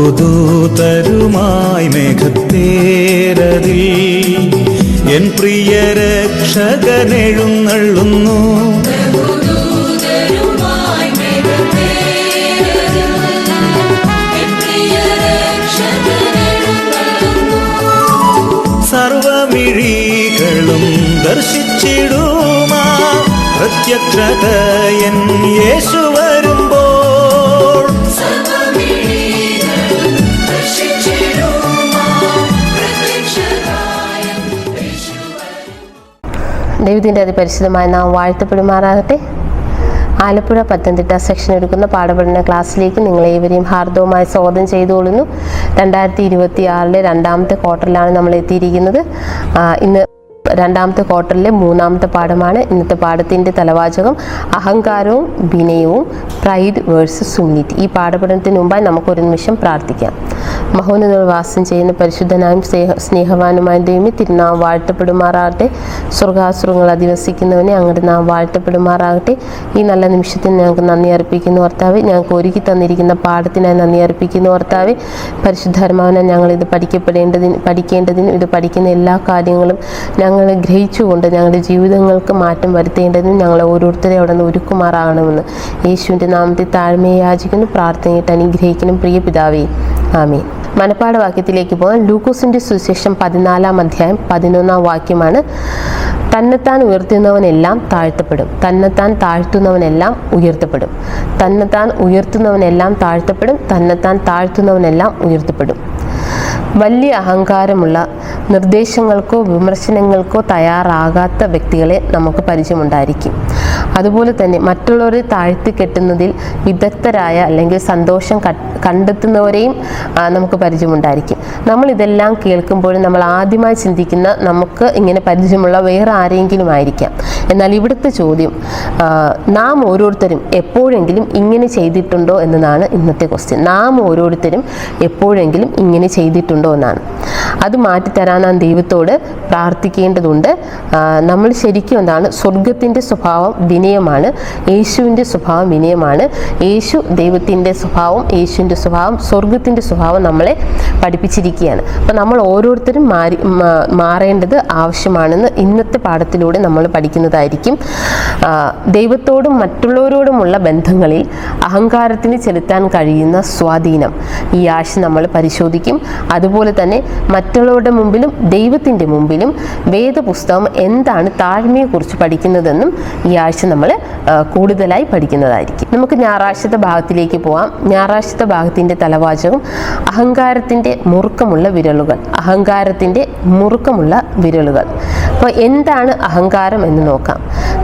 ബഹുദൂതരുമായി മേഘത്തേരതിൽ N പ്രിയ രക്ഷകനെഴുന്നള്ളുന്നു. സർവമിഴികളും ദർശിച്ചിടുമാ പ്രത്യക്ഷത N യേശു വരുമ്പോൾ. ദൈവത്തിൻ്റെ അതിപരിശുദ്ധമായ നാം വാഴ്ത്തപ്പെടുമാറാകട്ടെ. ആലപ്പുഴ പത്തനംതിട്ട സെക്ഷൻ എടുക്കുന്ന പാഠപഠന ക്ലാസ്സിലേക്ക് നിങ്ങളേവരെയും ഹാർദവമായി സ്വാഗതം ചെയ്തുകൊള്ളുന്നു. 2026 രണ്ടാമത്തെ ക്വാർട്ടറിലാണ് നമ്മൾ എത്തിയിരിക്കുന്നത്. ഇന്ന് രണ്ടാമത്തെ ക്വാർട്ടറിലെ മൂന്നാമത്തെ പാഠമാണ്. ഇന്നത്തെ പാഠത്തിൻ്റെ തലവാചകം അഹങ്കാരവും വിനയവും, പ്രൈഡ് വേഴ്സസ് ഹ്യൂമിലിറ്റി. ഈ പാഠപഠനത്തിന് മുമ്പായി നമുക്കൊരു നിമിഷം പ്രാർത്ഥിക്കാം. മഹോന്നതത്തിൽ വാസം ചെയ്യുന്ന പരിശുദ്ധനായും സ്നേഹവാനുമായ ദൈവമേ, തിരുനാം വാഴ്ത്തപ്പെടുമാറാകട്ടെ. സ്വർഗാസുരങ്ങൾ അധിവസിക്കുന്നവനെ അങ്ങോട്ട് നാം വാഴ്ത്തപ്പെടുമാറാകട്ടെ. ഈ നല്ല നിമിഷത്തിന് ഞങ്ങൾക്ക് നന്ദി അർപ്പിക്കുന്നു കർത്താവേ. ഞങ്ങൾക്ക് ഒരുക്കി തന്നിരിക്കുന്ന പാഠത്തിനായി നന്ദി അർപ്പിക്കുന്നു കർത്താവേ. പരിശുദ്ധാത്മാവിനെ ഞങ്ങളിത് പഠിക്കേണ്ടതിനും ഇത് പഠിക്കുന്ന എല്ലാ കാര്യങ്ങളും ഞങ്ങൾ ഗ്രഹിച്ചുകൊണ്ട് ഞങ്ങളുടെ ജീവിതങ്ങൾക്ക് മാറ്റം വരുത്തേണ്ടതിനും ഞങ്ങളെ ഓരോരുത്തരെ അവിടെ നിന്ന് ഒരുക്കുമാറാകണമെന്ന് യേശുവിൻ്റെ നാമത്തിൽ താഴ്മയെ യാചിക്കുന്നു. പ്രാർത്ഥനയിട്ട് അനുഗ്രഹിക്കണം പ്രിയ പിതാവേ, ആമേൻ. മനപ്പാഠവാക്യത്തിലേക്ക് പോകാൻ. ലൂക്കോസിൻ്റെ സുവിശേഷം 14-ാം അധ്യായം 11-ാം വാക്യമാണ്. തന്നെത്താൻ ഉയർത്തുന്നവനെല്ലാം താഴ്ത്തപ്പെടും, തന്നെത്താൻ താഴ്ത്തുന്നവനെല്ലാം ഉയർത്തപ്പെടും. തന്നെത്താൻ ഉയർത്തുന്നവനെല്ലാം താഴ്ത്തപ്പെടും, തന്നെത്താൻ താഴ്ത്തുന്നവനെല്ലാം ഉയർത്തപ്പെടും. വലിയ അഹങ്കാരമുള്ള നിർദ്ദേശങ്ങൾക്കോ വിമർശനങ്ങൾക്കോ തയ്യാറാകാത്ത വ്യക്തികളെ നമുക്ക് പരിചയമുണ്ടായിരിക്കും. അതുപോലെ തന്നെ മറ്റുള്ളവരെ താഴ്ത്തിക്കെട്ടുന്നതിൽ വിദഗ്ധരായ അല്ലെങ്കിൽ സന്തോഷം കണ്ടെത്തുന്നവരെയും നമുക്ക് പരിചയമുണ്ടായിരിക്കും. നമ്മളിതെല്ലാം കേൾക്കുമ്പോഴും നമ്മൾ ആദ്യമായി ചിന്തിക്കുന്ന നമുക്ക് ഇങ്ങനെ പരിചയമുള്ള വേറെ ആരെങ്കിലും ആയിരിക്കാം. എന്നാൽ ഇവിടുത്തെ ചോദ്യം, നാം ഓരോരുത്തരും എപ്പോഴെങ്കിലും ഇങ്ങനെ ചെയ്തിട്ടുണ്ടോ എന്നതാണ് ഇന്നത്തെ ക്വസ്റ്റ്യൻ. നാം ഓരോരുത്തരും എപ്പോഴെങ്കിലും ഇങ്ങനെ ചെയ്തിട്ടുണ്ടോ എന്നാണ്. അത് മാറ്റിത്തരാൻ നാം ദൈവത്തോട് പ്രാർത്ഥിക്കേണ്ടതുണ്ട്. നമ്മൾ ശരിക്കും എന്താണ്, സ്വർഗത്തിൻ്റെ സ്വഭാവം വിനയമാണ്, യേശുവിൻ്റെ സ്വഭാവം വിനയമാണ്. യേശു ദൈവത്തിൻ്റെ സ്വഭാവം, യേശുവിൻ്റെ സ്വഭാവം, സ്വർഗത്തിൻ്റെ സ്വഭാവം നമ്മളെ പഠിപ്പിച്ചിരിക്കുകയാണ്. അപ്പം നമ്മൾ ഓരോരുത്തരും മാറേണ്ടത് ആവശ്യമാണെന്ന് ഇന്നത്തെ പാഠത്തിലൂടെ നമ്മൾ പഠിക്കുന്നതായിരിക്കും. ദൈവത്തോടും മറ്റുള്ളവരോടുമുള്ള ബന്ധങ്ങളിൽ അഹങ്കാരത്തിന് ചെലുത്താൻ കഴിയുന്ന സ്വാധീനം ഈ ആഴ്ച നമ്മൾ പരിശോധിക്കും. അതുപോലെ തന്നെ മറ്റുള്ളവരുടെ മുമ്പിലും ദൈവത്തിൻ്റെ മുമ്പിലും വേദപുസ്തകം എന്താണ് താഴ്മയെക്കുറിച്ച് പഠിക്കുന്നതെന്നും ഈ ആഴ്ച നമ്മൾ കൂടുതലായി പഠിക്കുന്നതായിരിക്കും. നമുക്ക് ഞായറാഴ്ചത്തെ ഭാഗത്തിലേക്ക് പോകാം. ഞായറാഴ്ചത്തെ ഭാഗത്തിൻ്റെ തലവാചകം അഹങ്കാരത്തിൻ്റെ മുറുക്കമുള്ള വിരലുകൾ. അഹങ്കാരത്തിൻ്റെ മുറുക്കമുള്ള വിരലുകൾ. അപ്പോൾ എന്താണ് അഹങ്കാരം എന്ന് നോക്കാം.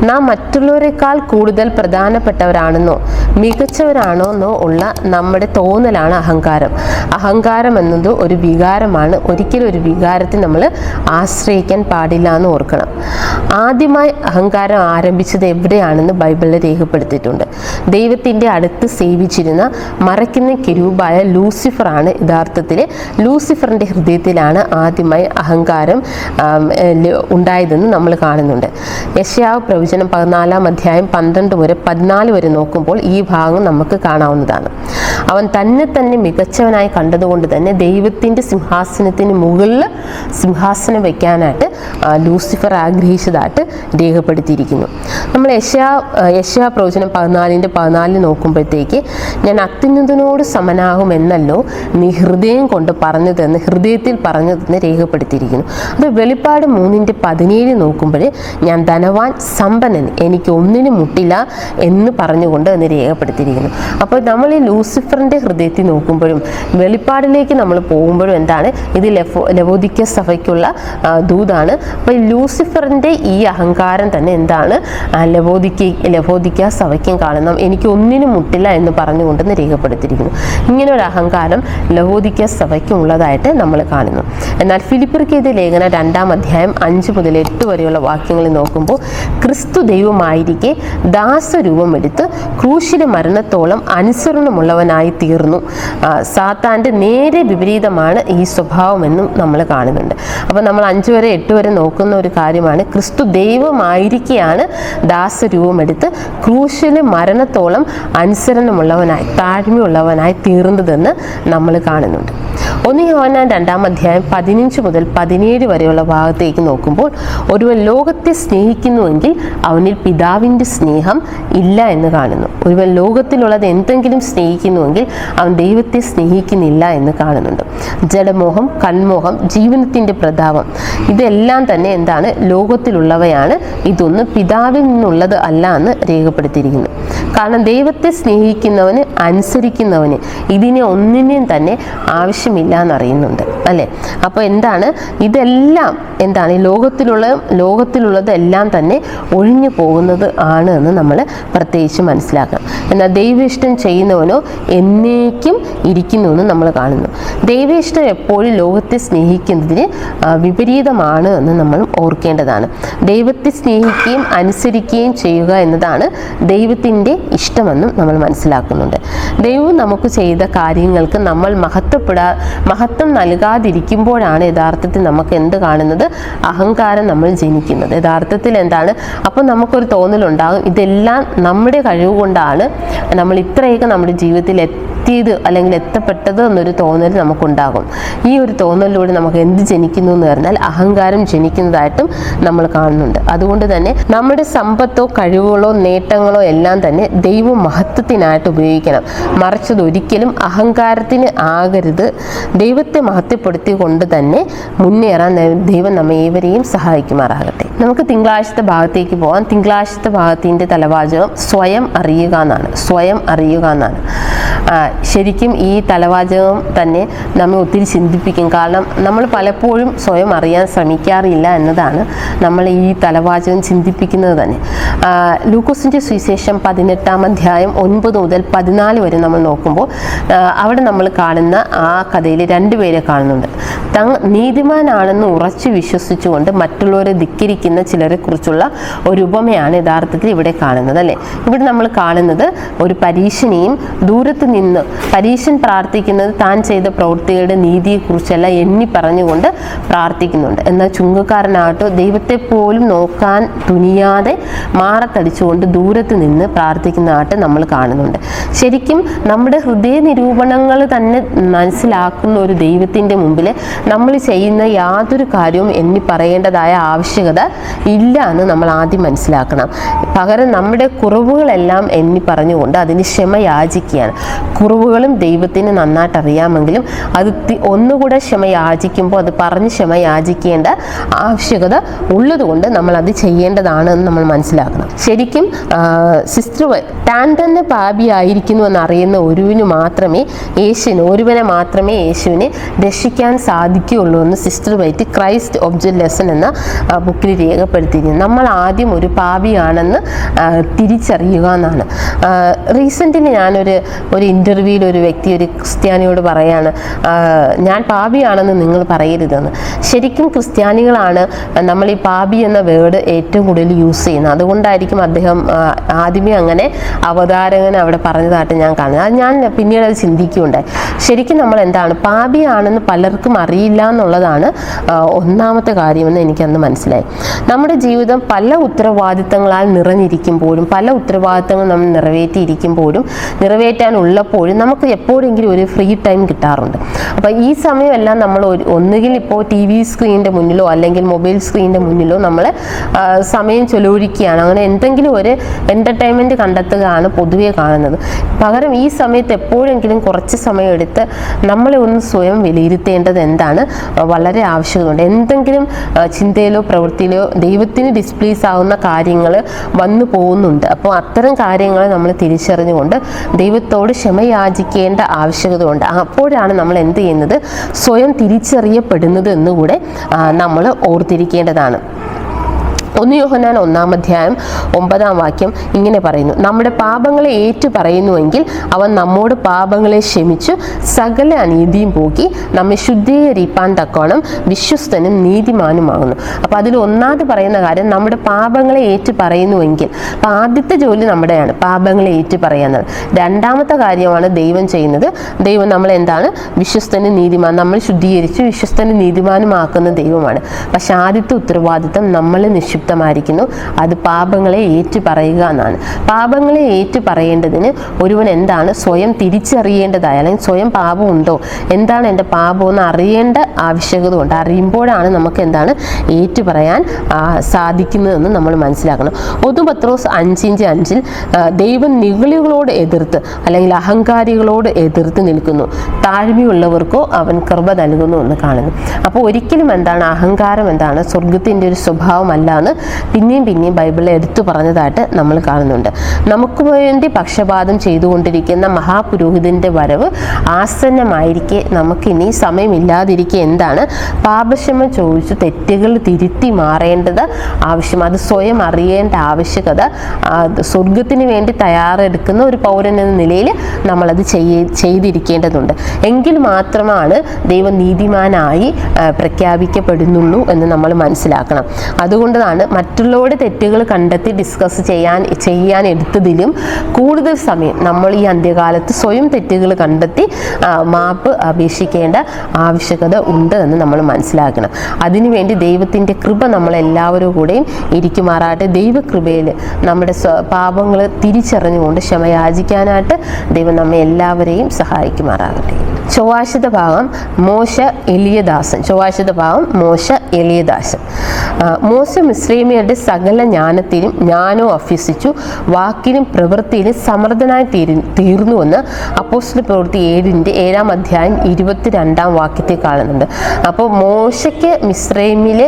നാം മറ്റുള്ളവരെക്കാൾ കൂടുതൽ പ്രധാനപ്പെട്ടവരാണെന്നോ മികച്ചവരാണെന്നോ ഉള്ള നമ്മുടെ തോന്നലാണ് അഹങ്കാരം. അഹങ്കാരം എന്നത് ഒരു വികാരമാണ്. ഒരിക്കലും ഒരു വികാരത്തെ നമ്മൾ ആശ്രയിക്കാൻ പാടില്ല എന്ന് ഓർക്കണം. ആദ്യമായി അഹങ്കാരം ആരംഭിച്ചത് എവിടെയാണെന്ന് ബൈബിളിൽ രേഖപ്പെടുത്തിയിട്ടുണ്ട്. ദൈവത്തിൻ്റെ അടുത്ത് സേവിച്ചിരുന്ന മറയ്ക്കുന്ന കെരൂബായ ലൂസിഫറാണ് യഥാർത്ഥത്തിൽ. ലൂസിഫറിൻ്റെ ഹൃദയത്തിലാണ് ആദ്യമായി അഹങ്കാരം ഉണ്ടായതെന്ന് നമ്മൾ കാണുന്നുണ്ട്. യെശയ്യാവ് പ്രവചനം 14-ാം അധ്യായം 12 മുതൽ 14 വരെ നോക്കുമ്പോൾ ഈ ഭാഗം നമുക്ക് കാണാവുന്നതാണ്. അവൻ തന്നെ മികച്ചവനായി കണ്ടതുകൊണ്ട് തന്നെ ദൈവത്തിൻ്റെ സിംഹാസനത്തിന് മുകളിൽ സിംഹാസനം വയ്ക്കാനായിട്ട് ലൂസിഫർ ആഗ്രഹിച്ചതായിട്ട് രേഖപ്പെടുത്തിയിരിക്കുന്നു. നമ്മൾ യെശയ്യാ പ്രവചനം 14-ന്റെ 14 നോക്കുമ്പോഴത്തേക്ക്, ഞാൻ അത്യുന്നതനോട് സമനാകുമെന്നല്ലോ നീ ഹൃദയം കൊണ്ട് പറഞ്ഞതെന്ന്, ഹൃദയത്തിൽ പറഞ്ഞതെന്ന് രേഖപ്പെടുത്തിയിരിക്കുന്നു. അത് വെളിപ്പാട് 3-ന്റെ 17 നോക്കുമ്പോൾ, ഞാൻ ധനവാൻ സമ്പന്നൻ, എനിക്ക് ഒന്നിനും മുട്ടില്ല എന്ന് പറഞ്ഞുകൊണ്ട് എന്ന് രേഖപ്പെടുത്തിയിരിക്കുന്നു. അപ്പോൾ നമ്മൾ ഈ ലൂസിഫറിൻ്റെ ഹൃദയത്തിൽ നോക്കുമ്പോഴും വെളിപ്പാടിലേക്ക് നമ്മൾ പോകുമ്പോഴും എന്താണ്, ഇത് ലവോദിക്ക സഭയ്ക്കുള്ള ദൂതാണ്. അപ്പോൾ ലൂസിഫറിൻ്റെ ഈ അഹങ്കാരം തന്നെ എന്താണ്, ലവോദിക്ക സഭയ്ക്കും കാണുന്ന എനിക്ക് ഒന്നിനും മുട്ടില്ല എന്ന് പറഞ്ഞുകൊണ്ടെന്ന് രേഖപ്പെടുത്തിയിരിക്കുന്നു. ഇങ്ങനെ ഒരു അഹങ്കാരം ലവോദിക്ക സഭയ്ക്കും ഉള്ളതായിട്ട് നമ്മൾ കാണുന്നു. എന്നാൽ ഫിലിപ്പിയർക്കെഴുതിയ ലേഖനം 2-ാം അധ്യായം 5 മുതൽ 8 വരെയുള്ള വാക്യങ്ങളിൽ നോക്കുമ്പോൾ, ക്രിസ്തു ദൈവമായിരിക്കെ ദാസരൂപമെടുത്ത് ക്രൂശിലെ മരണത്തോളം അനുസരണമുള്ളവനായി തീർന്നു. സാത്താൻ്റെ നേരെ വിപരീതമാണ് ഈ സ്വഭാവമെന്നും നമ്മൾ കാണുന്നുണ്ട്. അപ്പോൾ നമ്മൾ 5 വരെ 8 വരെ നോക്കുന്ന ഒരു കാര്യമാണ്, ക്രിസ്തു ക്രിസ്തു ദൈവമായിരിക്കെയാണ് ദാസരൂപമെടുത്ത് ക്രൂശിലെ മരണത്തോളം അനുസരണമുള്ളവനായി താഴ്മയുള്ളവനായി തീർന്നതെന്ന് നമ്മൾ കാണുന്നുണ്ട്. 1 യോഹന്നാൻ 2-ാം അധ്യായം 15 മുതൽ 17 വരെയുള്ള ഭാഗത്തേക്ക് നോക്കുമ്പോൾ, ഒരുവൻ ലോകത്തെ സ്നേഹിക്കുന്നുവെങ്കിൽ അവനിൽ പിതാവിൻ്റെ സ്നേഹം ഇല്ല എന്ന് കാണുന്നു. ഒരുവൻ ലോകത്തിലുള്ളത് എന്തെങ്കിലും സ്നേഹിക്കുന്നുവെങ്കിൽ അവൻ ദൈവത്തെ സ്നേഹിക്കുന്നില്ല എന്ന് കാണുന്നുണ്ട്. ജഡമോഹം, കൺമോഹം, ജീവനത്തിൻ്റെ പ്രതാപം, ഇതെല്ലാം തന്നെ എന്താണ്? ലോകത്തിലുള്ളവയാണ്. ഇതൊന്നും പിതാവിൽ നിന്നുള്ളത് അല്ല എന്ന് രേഖപ്പെടുത്തിയിരിക്കുന്നു. കാരണം ദൈവത്തെ സ്നേഹിക്കുന്നവന്, അനുസരിക്കുന്നവന് ഇതിനെ ഒന്നിനെയും തന്നെ ആവശ്യമില്ല എന്നറിയുന്നുണ്ട് അല്ലേ? അപ്പോൾ എന്താണ് ഇതെല്ലാം? എന്താണ് ഈ ലോകത്തിലുള്ളത് എല്ലാം തന്നെ ഒഴിഞ്ഞു പോകുന്നത് ആണ് എന്ന് നമ്മൾ പ്രത്യേകിച്ച് മനസ്സിലാക്കണം. എന്നാൽ ദൈവ ഇഷ്ടം ചെയ്യുന്നവനോ എന്നേക്കും ഇരിക്കുന്നുവെന്ന് നമ്മൾ കാണുന്നു. ദൈവ ഇഷ്ടം എപ്പോഴും ലോകത്തെ സ്നേഹിക്കുന്നതിന് വിപരീതമാണ് എന്ന് നമ്മൾ ഓർക്കേണ്ടതാണ്. ദൈവത്തെ സ്നേഹിക്കുകയും അനുസരിക്കുകയും ചെയ്യുക എന്നതാണ് ദൈവത്തിൻ്റെ ഇഷ്ടമെന്നും നമ്മൾ മനസ്സിലാക്കുന്നുണ്ട്. ദൈവം നമുക്ക് ചെയ്ത കാര്യങ്ങൾക്ക് നമ്മൾ മഹത്വം നൽകാതിരിക്കുമ്പോഴാണ് യഥാർത്ഥത്തിൽ നമുക്ക് എന്ത് കാണുന്നത്? അഹങ്കാരം നമ്മൾ ജനിക്കുന്നത്. യഥാർത്ഥത്തിൽ എന്താണ്? അപ്പോൾ നമുക്കൊരു തോന്നലുണ്ടാകും, ഇതെല്ലാം നമ്മുടെ കഴിവ് കൊണ്ടാണ് നമ്മൾ ഇത്രയൊക്കെ നമ്മുടെ ജീവിതത്തിൽ എത്തിയത് അല്ലെങ്കിൽ എത്തപ്പെട്ടത് എന്നൊരു തോന്നൽ നമുക്കുണ്ടാകും. ഈ ഒരു തോന്നലിലൂടെ നമുക്ക് എന്ത് ജനിക്കുന്നു എന്ന് പറഞ്ഞാൽ അഹങ്കാരം ജനിക്കുന്നതായിട്ടും നമ്മൾ കാണുന്നുണ്ട്. അതുകൊണ്ട് തന്നെ നമ്മുടെ സമ്പത്തോ കഴിവുകളോ നേട്ടങ്ങളോ എല്ലാം തന്നെ ദൈവ മഹത്വത്തിനായിട്ട് ഉപയോഗിക്കണം. മറിച്ചത് ഒരിക്കലും അഹങ്കാരത്തിന് ആകരുത്. ദൈവത്തെ മഹത്വപ്പെടുത്തിക്കൊണ്ട് തന്നെ മുന്നേറാൻ ദൈവം നമ്മെ ഏവരെയും സഹായിക്കുമാറാകട്ടെ. നമുക്ക് തിങ്കളാഴ്ചത്തെ ഭാഗത്തേക്ക് പോകാം. തിങ്കളാഴ്ചത്തെ ഭാഗത്തിൻ്റെ തലവാചകം സ്വയം അറിയുക എന്നാണ്. സ്വയം അറിയുക എന്നാണ്. ശരിക്കും ഈ തലവാചകം തന്നെ നമ്മെ ഒത്തിരി ചിന്തിപ്പിക്കും. കാരണം നമ്മൾ പലപ്പോഴും സ്വയം അറിയാൻ ശ്രമിക്കാറില്ല എന്നതാണ് നമ്മൾ ഈ തലവാചകം ചിന്തിപ്പിക്കുന്നത് തന്നെ. ലൂക്കോസിൻ്റെ സുവിശേഷം 18-ാം അധ്യായം 9 മുതൽ 14 വരെ നമ്മൾ നോക്കുമ്പോൾ അവിടെ നമ്മൾ കാണുന്ന ആ കഥയിൽ 2 പേരെ കാണുന്നുണ്ട്. നീതിമാനാണെന്ന് ഉറച്ചു വിശ്വസിച്ചുകൊണ്ട് മറ്റുള്ളവരെ ധിക്കരിക്കുന്ന ചിലരെ കുറിച്ചുള്ള ഒരു ഉപമയാണ് യഥാർത്ഥത്തിൽ ഇവിടെ കാണുന്നത് അല്ലേ? ഇവിടെ നമ്മൾ കാണുന്നത് ഒരു പരീശനെയും ദൂരത്ത് നിന്ന് പരീശൻ പ്രാർത്ഥിക്കുന്നത് താൻ ചെയ്ത പ്രവൃത്തികളുടെ നീതിയെക്കുറിച്ചല്ല എണ്ണി പറഞ്ഞുകൊണ്ട് പ്രാർത്ഥിക്കുന്നുണ്ട്. എന്നാൽ ചുങ്കക്കാരനാകട്ടോ ദൈവത്തെ പോലും നോക്കാൻ തുനിയാതെ മാറത്തടിച്ചുകൊണ്ട് ദൂരത്ത് നിന്ന് പ്രാർത്ഥിക്കുന്നതായിട്ട് നമ്മൾ കാണുന്നുണ്ട്. ശരിക്കും നമ്മുടെ ഹൃദയ നിരൂപണങ്ങൾ തന്നെ മനസ്സിലാക്കുന്ന ഒരു ദൈവത്തിൻ്റെ മുമ്പിൽ നമ്മൾ ചെയ്യുന്ന യാതൊരു കാര്യവും എണ്ണി പറയേണ്ടതായ ആവശ്യകത ഇല്ല എന്ന് നമ്മൾ ആദ്യം മനസ്സിലാക്കണം. പകരം നമ്മുടെ കുറവുകളെല്ലാം എണ്ണി പറഞ്ഞുകൊണ്ട് അതിന് ക്ഷമ യാചിക്കുകയാണ്. കുറവുകളും ദൈവത്തിന് നന്നായിട്ട് അറിയാമെങ്കിലും അത് ഒന്നുകൂടെ ക്ഷമ യാചിക്കുമ്പോൾ അത് പറഞ്ഞ് ക്ഷമ യാചിക്കേണ്ട ആവശ്യകത ഉള്ളതുകൊണ്ട് നമ്മൾ അത് ചെയ്യേണ്ടതാണ് എന്ന് നമ്മൾ മനസ്സിലാക്കണം. ശരിക്കും സിസ്റ്റർ താൻ തന്നെ പാപിയായിരിക്കുന്നു എന്നറിയുന്ന ഒരുവനെ മാത്രമേ യേശുവിനെ രക്ഷിക്കാൻ സാധിക്കുകയുള്ളൂ എന്ന് sister white Christ object lesson എന്ന ബുക്കിൽ രേഖപ്പെടുത്തിയിരിക്കുന്നു. നമ്മൾ ആദ്യം ഒരു പാപിയാണെന്ന് തിരിച്ചറിയുക എന്നാണ്. റീസെൻ്റ്ലി ഞാനൊരു ഇൻ്റർവ്യൂവിൽ ഒരു വ്യക്തി ഒരു ക്രിസ്ത്യാനിയോട് പറയാണ്, ഞാൻ പാപിയാണെന്ന് നിങ്ങൾ പറയരുതെന്ന്. ശരിക്കും ക്രിസ്ത്യാനികളാണ് നമ്മൾ ഈ പാപി എന്ന വേർഡ് ഏറ്റവും കൂടുതൽ യൂസ് ചെയ്യുന്നത്. അതുകൊണ്ടായിരിക്കും അദ്ദേഹം ആദ്യമേ അങ്ങനെ അവതാരകൻ അവിടെ പറഞ്ഞതായിട്ട് ഞാൻ കാണുന്നത്. അത് ഞാൻ പിന്നീട് അത് ചിന്തിക്കുകയുണ്ടായി. ശരിക്കും നമ്മൾ എന്താണ് പാപിയാണെന്ന് പലർക്കും അറിയില്ല എന്നുള്ളതാണ് ഒന്നാമത്തെ കാര്യമെന്ന് എനിക്കന്ന് മനസ്സിലായി. നമ്മുടെ ജീവിതം പല ഉത്തരവാദിത്തങ്ങളാൽ നിറഞ്ഞിരിക്കുമ്പോഴും പല ഉത്തരവാദിത്തങ്ങൾ നമ്മൾ നിറവേറ്റാനുള്ളപ്പോഴും നമുക്ക് എപ്പോഴെങ്കിലും ഒരു ഫ്രീ ടൈം കിട്ടാറുണ്ട്. അപ്പോൾ ഈ സമയമെല്ലാം നമ്മൾ ഒന്നുകിൽ ഇപ്പോൾ TV സ്ക്രീനിൻ്റെ മുന്നിലോ അല്ലെങ്കിൽ മൊബൈൽ സ്ക്രീനിൻ്റെ മുന്നിലോ നമ്മൾ സമയം ചെലവഴിക്കുകയാണ്. അങ്ങനെ എന്തെങ്കിലും ഒരു എൻ്റർടൈൻമെൻറ്റ് കണ്ടെത്തുകയാണ് പൊതുവെ കാണുന്നത്. പകരം ഈ സമയത്ത് എപ്പോഴെങ്കിലും കുറച്ച് സമയം എടുത്ത് നമ്മളെ ഒന്ന് സ്വയം വിലയിരുത്തേണ്ടത് എന്താണ് വളരെ ആവശ്യമുണ്ട്. എന്തെങ്കിലും ചിന്തയിലോ പ്രവൃത്തിയിലോ ദൈവത്തിന് ഡിസ്പ്ലീസ് ആവുന്ന കാര്യങ്ങൾ വന്നു പോകുന്നുണ്ട്. അപ്പോൾ അത്തരം കാര്യങ്ങൾ നമ്മൾ തിരിച്ചറിഞ്ഞുകൊണ്ട് ദൈവത്തോട് ക്ഷമ യാചിക്കേണ്ട ആവശ്യകത ഉണ്ട്. അപ്പോഴാണ് നമ്മൾ എന്ത് ചെയ്യുന്നത്? സ്വയം തിരിച്ചറിയപ്പെടുന്നത് എന്നുകൂടെ നമ്മൾ ഓർത്തിരിക്കേണ്ടതാണ്. 1 യോഹന്നാൻ 1-ാം അധ്യായം 9-ാം വാക്യം ഇങ്ങനെ പറയുന്നു, നമ്മുടെ പാപങ്ങളെ ഏറ്റു പറയുന്നുവെങ്കിൽ അവൻ നമ്മോട് പാപങ്ങളെ ക്ഷമിച്ചു സകല അനീതിയും പോക്കി നമ്മെ ശുദ്ധീകരിപ്പാൻ തക്കോണം വിശ്വസ്തനും നീതിമാനുമാകുന്നു. അപ്പോൾ അതിൽ ഒന്നാമത് പറയുന്ന കാര്യം നമ്മുടെ പാപങ്ങളെ ഏറ്റു പറയുന്നുവെങ്കിൽ. അപ്പോൾ ആദ്യത്തെ ജോലി നമ്മുടെയാണ്, പാപങ്ങളെ ഏറ്റു പറയാന്നത്. രണ്ടാമത്തെ കാര്യമാണ് ദൈവം ചെയ്യുന്നത്. ദൈവം നമ്മളെ എന്താണ്? വിശ്വസ്തനും നീതിമാൻ, നമ്മൾ ശുദ്ധീകരിച്ച് വിശ്വസ്തനും നീതിമാനുമാക്കുന്ന ദൈവമാണ്. പക്ഷെ ആദ്യത്തെ ഉത്തരവാദിത്തം നമ്മളെ നിക്ഷിപ്തമായിരിക്കുന്നു, അത് പാപങ്ങളെ ഏറ്റുപറയുക എന്നാണ്. പാപങ്ങളെ ഏറ്റുപറയേണ്ടതിന് ഒരുവൻ എന്താണ് സ്വയം തിരിച്ചറിയേണ്ടതായ, അല്ലെങ്കിൽ സ്വയം പാപമുണ്ടോ, എന്താണ് എൻ്റെ പാപമെന്ന് അറിയേണ്ട ആവശ്യകത ഉണ്ട്. അറിയുമ്പോഴാണ് നമുക്ക് എന്താണ് ഏറ്റുപറയാൻ സാധിക്കുന്നതെന്ന് നമ്മൾ മനസ്സിലാക്കണം. 1 പത്രോസ് 5:5 ദൈവം നിഗളികളോട് എതിർത്ത് അല്ലെങ്കിൽ അഹങ്കാരികളോട് എതിർത്ത് നിൽക്കുന്നു, താഴ്മയുള്ളവർക്കോ അവൻ കൃപ നൽകുന്നു എന്ന് കാണുന്നു. അപ്പോൾ ഒരിക്കലും എന്താണ് അഹങ്കാരം എന്താണ് സ്വർഗത്തിൻ്റെ ഒരു സ്വഭാവമല്ല എന്ന് പിന്നെയും ബൈബിളിൽ എടുത്തു പറഞ്ഞതായിട്ട് നമ്മൾ കാണുന്നുണ്ട്. നമുക്ക് വേണ്ടി പക്ഷപാതം ചെയ്തുകൊണ്ടിരിക്കുന്ന മഹാപുരോഹിതൻ്റെ വരവ് ആസന്നമായിരിക്കെ നമുക്കിനി സമയമില്ലാതിരിക്കെ എന്താണ് പാപക്ഷമ ചോദിച്ചു തെറ്റുകൾ തിരുത്തി മാറേണ്ടത് ആവശ്യം. അത് സ്വയം അറിയേണ്ട ആവശ്യകത സ്വർഗത്തിന് വേണ്ടി തയ്യാറെടുക്കുന്ന ഒരു പൗരൻ എന്ന നിലയിൽ നമ്മളത് ചെയ്തിരിക്കേണ്ടതുണ്ട്. എങ്കിൽ മാത്രമാണ് ദൈവം നീതിമാനായി പ്രഖ്യാപിക്കപ്പെടുന്നുള്ളൂ എന്ന് നമ്മൾ മനസ്സിലാക്കണം. അതുകൊണ്ടാണ് മറ്റുള്ളവരുടെ തെറ്റുകൾ കണ്ടെത്തി ഡിസ്കസ് ചെയ്യാൻ എടുത്തതിലും കൂടുതൽ സമയം നമ്മൾ ഈ അന്ത്യകാലത്ത് സ്വയം തെറ്റുകൾ കണ്ടെത്തി മാപ്പ് അപേക്ഷിക്കേണ്ട ആവശ്യകത ഉണ്ട് എന്ന് നമ്മൾ മനസ്സിലാക്കണം. അതിനുവേണ്ടി ദൈവത്തിൻ്റെ കൃപ നമ്മളെല്ലാവരും കൂടെയും ഇരിക്കുമാറാട്ടെ. ദൈവകൃപയിൽ നമ്മുടെ പാപങ്ങൾ തിരിച്ചറിഞ്ഞുകൊണ്ട് ക്ഷമയാചിക്കാനായിട്ട് ദൈവം നമ്മെ എല്ലാവരെയും സഹായിക്കുമാറാകട്ടെ. ചൊവ്വാഴ്ച ഭാഗം മോശ എലിയദാസൻ. മോശ മിസ്രൈമിയരുടെ സകല ജ്ഞാനത്തിലും ജ്ഞാനവും അഭ്യസിച്ചു, വാക്കിലും പ്രവൃത്തിയിലും സമർത്ഥനായി തീർന്നുവെന്ന് അപ്പോസ്തല പ്രവൃത്തി 7:22 കാണുന്നുണ്ട്. അപ്പോൾ മോശയ്ക്ക് മിസ്രൈമിൽ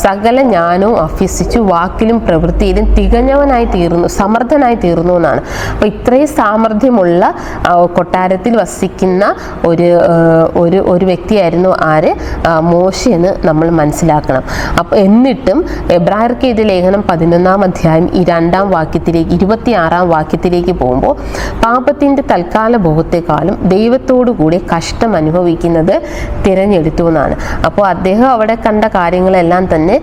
സകല ജ്ഞാനവും അഭ്യസിച്ചു, വാക്കിലും പ്രവൃത്തിയിലും തികഞ്ഞവനായി തീർന്നു, സമർത്ഥനായി തീർന്നു എന്നാണ്. അപ്പോൾ ഇത്രയും സാമർഥ്യമുള്ള കൊട്ടാരത്തിൽ വസിക്കുന്ന ഒരു വ്യക്തിയായിരുന്നു ആര്? മോശ എന്ന് നമ്മൾ മനസ്സിലാക്കണം. അപ്പോൾ എന്നിട്ടും എബ്രായർക്ക് എഴുതിയ ലേഖനം 11:2 26 പോകുമ്പോൾ പാപത്തിൻ്റെ തൽക്കാല ഭോഗത്തെക്കാളും ദൈവത്തോടു കൂടി കഷ്ടം അനുഭവിക്കുന്നത് തിരഞ്ഞെടുത്തു എന്നാണ്. അപ്പോൾ അദ്ദേഹം അവിടെ കണ്ട കാര്യങ്ങളെല്ലാം തന്നെ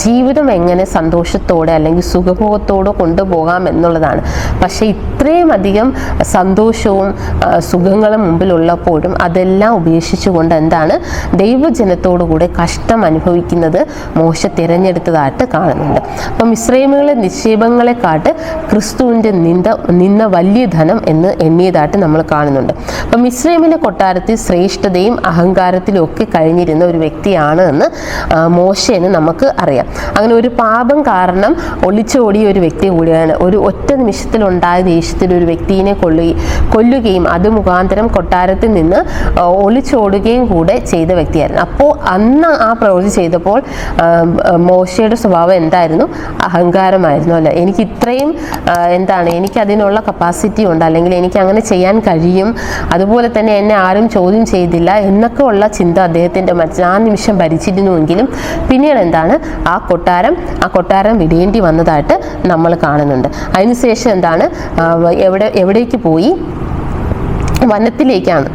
ജീവിതം എങ്ങനെ സന്തോഷത്തോടെ അല്ലെങ്കിൽ സുഖഭോഗത്തോടെ കൊണ്ടുപോകാം എന്നുള്ളതാണ്. പക്ഷേ ഇത്രയും അധികം സന്തോഷവും സുഖങ്ങളും മുമ്പിലുള്ളപ്പോഴും അതെല്ലാം ഉപേക്ഷിച്ചുകൊണ്ട് എന്താണ് ദൈവജനത്തോടു കൂടെ കഷ്ടം അനുഭവിക്കുന്നത് മോശ തിരഞ്ഞെടുത്തതായിട്ട് കാണുന്നുണ്ട്. അപ്പം മിസ്രൈമുകളെ നിക്ഷേപങ്ങളെക്കാട്ട് ക്രിസ്തുവിൻ്റെ നിന്ന വലിയ ധനം എന്ന് എണ്ണിയതായിട്ട് നമ്മൾ കാണുന്നുണ്ട്. അപ്പം മിസ്രൈമിലെ കൊട്ടാരത്തിൽ ശ്രേഷ്ഠതയും അഹങ്കാരത്തിലും ഒക്കെ കഴിഞ്ഞിരുന്ന ഒരു വ്യക്തിയാണ് എന്ന് മോശയെന്ന് നമുക്ക് അറിയാം. അങ്ങനെ ഒരു പാപം കാരണം ഒളിച്ചോടിയ ഒരു വ്യക്തി കൂടിയാണ്. ഒരു ഒറ്റ നിമിഷത്തിലുണ്ടായ ദേഷ്യത്തിൽ ഒരു വ്യക്തിയെ കൊല്ലുകയും അത് മുഖാന്തരം കൊട്ടാരത്തിൽ നിന്ന് ഒളിച്ചോടുകയും കൂടെ ചെയ്ത വ്യക്തിയായിരുന്നു. അപ്പോൾ അന്ന് ആ പ്രവൃത്തി ചെയ്തപ്പോൾ മോശയുടെ സ്വഭാവം എന്തായിരുന്നു? അഹങ്കാരമായിരുന്നു. അല്ല, എനിക്ക് ഇത്രയും എനിക്ക് അതിനുള്ള കപ്പാസിറ്റി ഉണ്ട്, അല്ലെങ്കിൽ എനിക്ക് അങ്ങനെ ചെയ്യാൻ കഴിയും, അതുപോലെ തന്നെ എന്നെ ആരും ചോദ്യം ചെയ്തില്ല എന്നൊക്കെ ഉള്ള ചിന്ത അദ്ദേഹത്തിൻ്റെ മനസ്സിൽ ആ നിമിഷം ഭരിച്ചിരുന്നുവെങ്കിലും പിന്നീട് ആ കൊട്ടാരം വിടേണ്ടി വന്നതായിട്ട് നമ്മൾ കാണുന്നുണ്ട്. അതിനുശേഷം എവിടേക്ക് പോയി? വനത്തിലേക്കാണ്.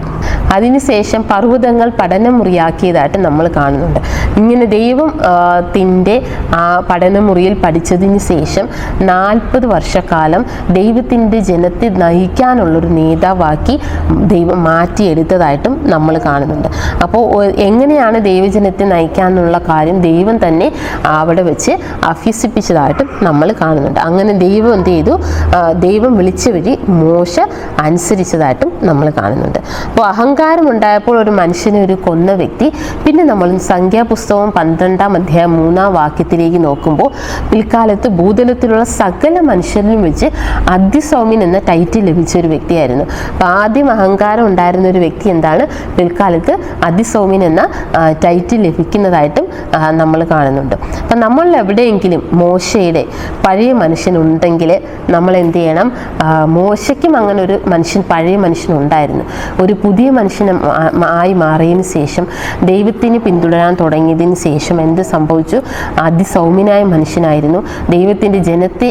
അതിനുശേഷം പർവ്വതങ്ങൾ പഠനമുറിയാക്കിയതായിട്ട് നമ്മൾ കാണുന്നുണ്ട്. ഇങ്ങനെ ദൈവത്തിൻ്റെ ആ പഠനമുറിയിൽ പഠിച്ചതിന് ശേഷം 40 വർഷക്കാലം ദൈവത്തിൻ്റെ ജനത്തെ നയിക്കാനുള്ളൊരു നേതാവാക്കി ദൈവം മാറ്റിയെടുത്തതായിട്ടും നമ്മൾ കാണുന്നുണ്ട്. അപ്പോൾ എങ്ങനെയാണ് ദൈവജനത്തെ നയിക്കാനുള്ള കാര്യം ദൈവം തന്നെ അവിടെ വെച്ച് അഭ്യസിപ്പിച്ചതായിട്ടും നമ്മൾ കാണുന്നുണ്ട്. അങ്ങനെ ദൈവം എന്ത് ചെയ്തു? ദൈവം വിളിച്ച വഴി മോശ അനുസരിച്ചതായിട്ടും നമ്മൾ കാണുന്നുണ്ട്. അപ്പോൾ അഹങ്കാരം ഉണ്ടായപ്പോൾ ഒരു മനുഷ്യനെ കൊന്ന വ്യക്തി, പിന്നെ നമ്മൾ സംഖ്യാപുസ്തകം 12:3 നോക്കുമ്പോൾ പിൽക്കാലത്ത് ഭൂതലത്തിലുള്ള സകല മനുഷ്യരിലും വെച്ച് അതിസൗമ്യൻ എന്ന ടൈറ്റിൽ ലഭിച്ച ഒരു വ്യക്തിയായിരുന്നു. അപ്പോൾ ആദ്യം അഹങ്കാരം ഉണ്ടായിരുന്ന ഒരു വ്യക്തി പിൽക്കാലത്ത് അതിസൗമ്യൻ എന്ന ടൈറ്റിൽ ലഭിക്കുന്നതായിട്ടും നമ്മൾ കാണുന്നുണ്ട്. അപ്പം നമ്മൾ എവിടെയെങ്കിലും മോശയുടെ പഴയ മനുഷ്യനുണ്ടെങ്കിൽ നമ്മൾ എന്ത് ചെയ്യണം? മോശയ്ക്കും അങ്ങനെ ഒരു പഴയ മനുഷ്യനുണ്ടായിരുന്നു. ഒരു പുതിയ മനുഷ്യനായി മാറിയതിന് ശേഷം ദൈവത്തിന് പിന്തുടരാൻ തുടങ്ങിയതിന് ശേഷം എന്ത് സംഭവിച്ചു? അതിസൗമ്യനായ മനുഷ്യനായിരുന്നു, ദൈവത്തിൻ്റെ ജനത്തെ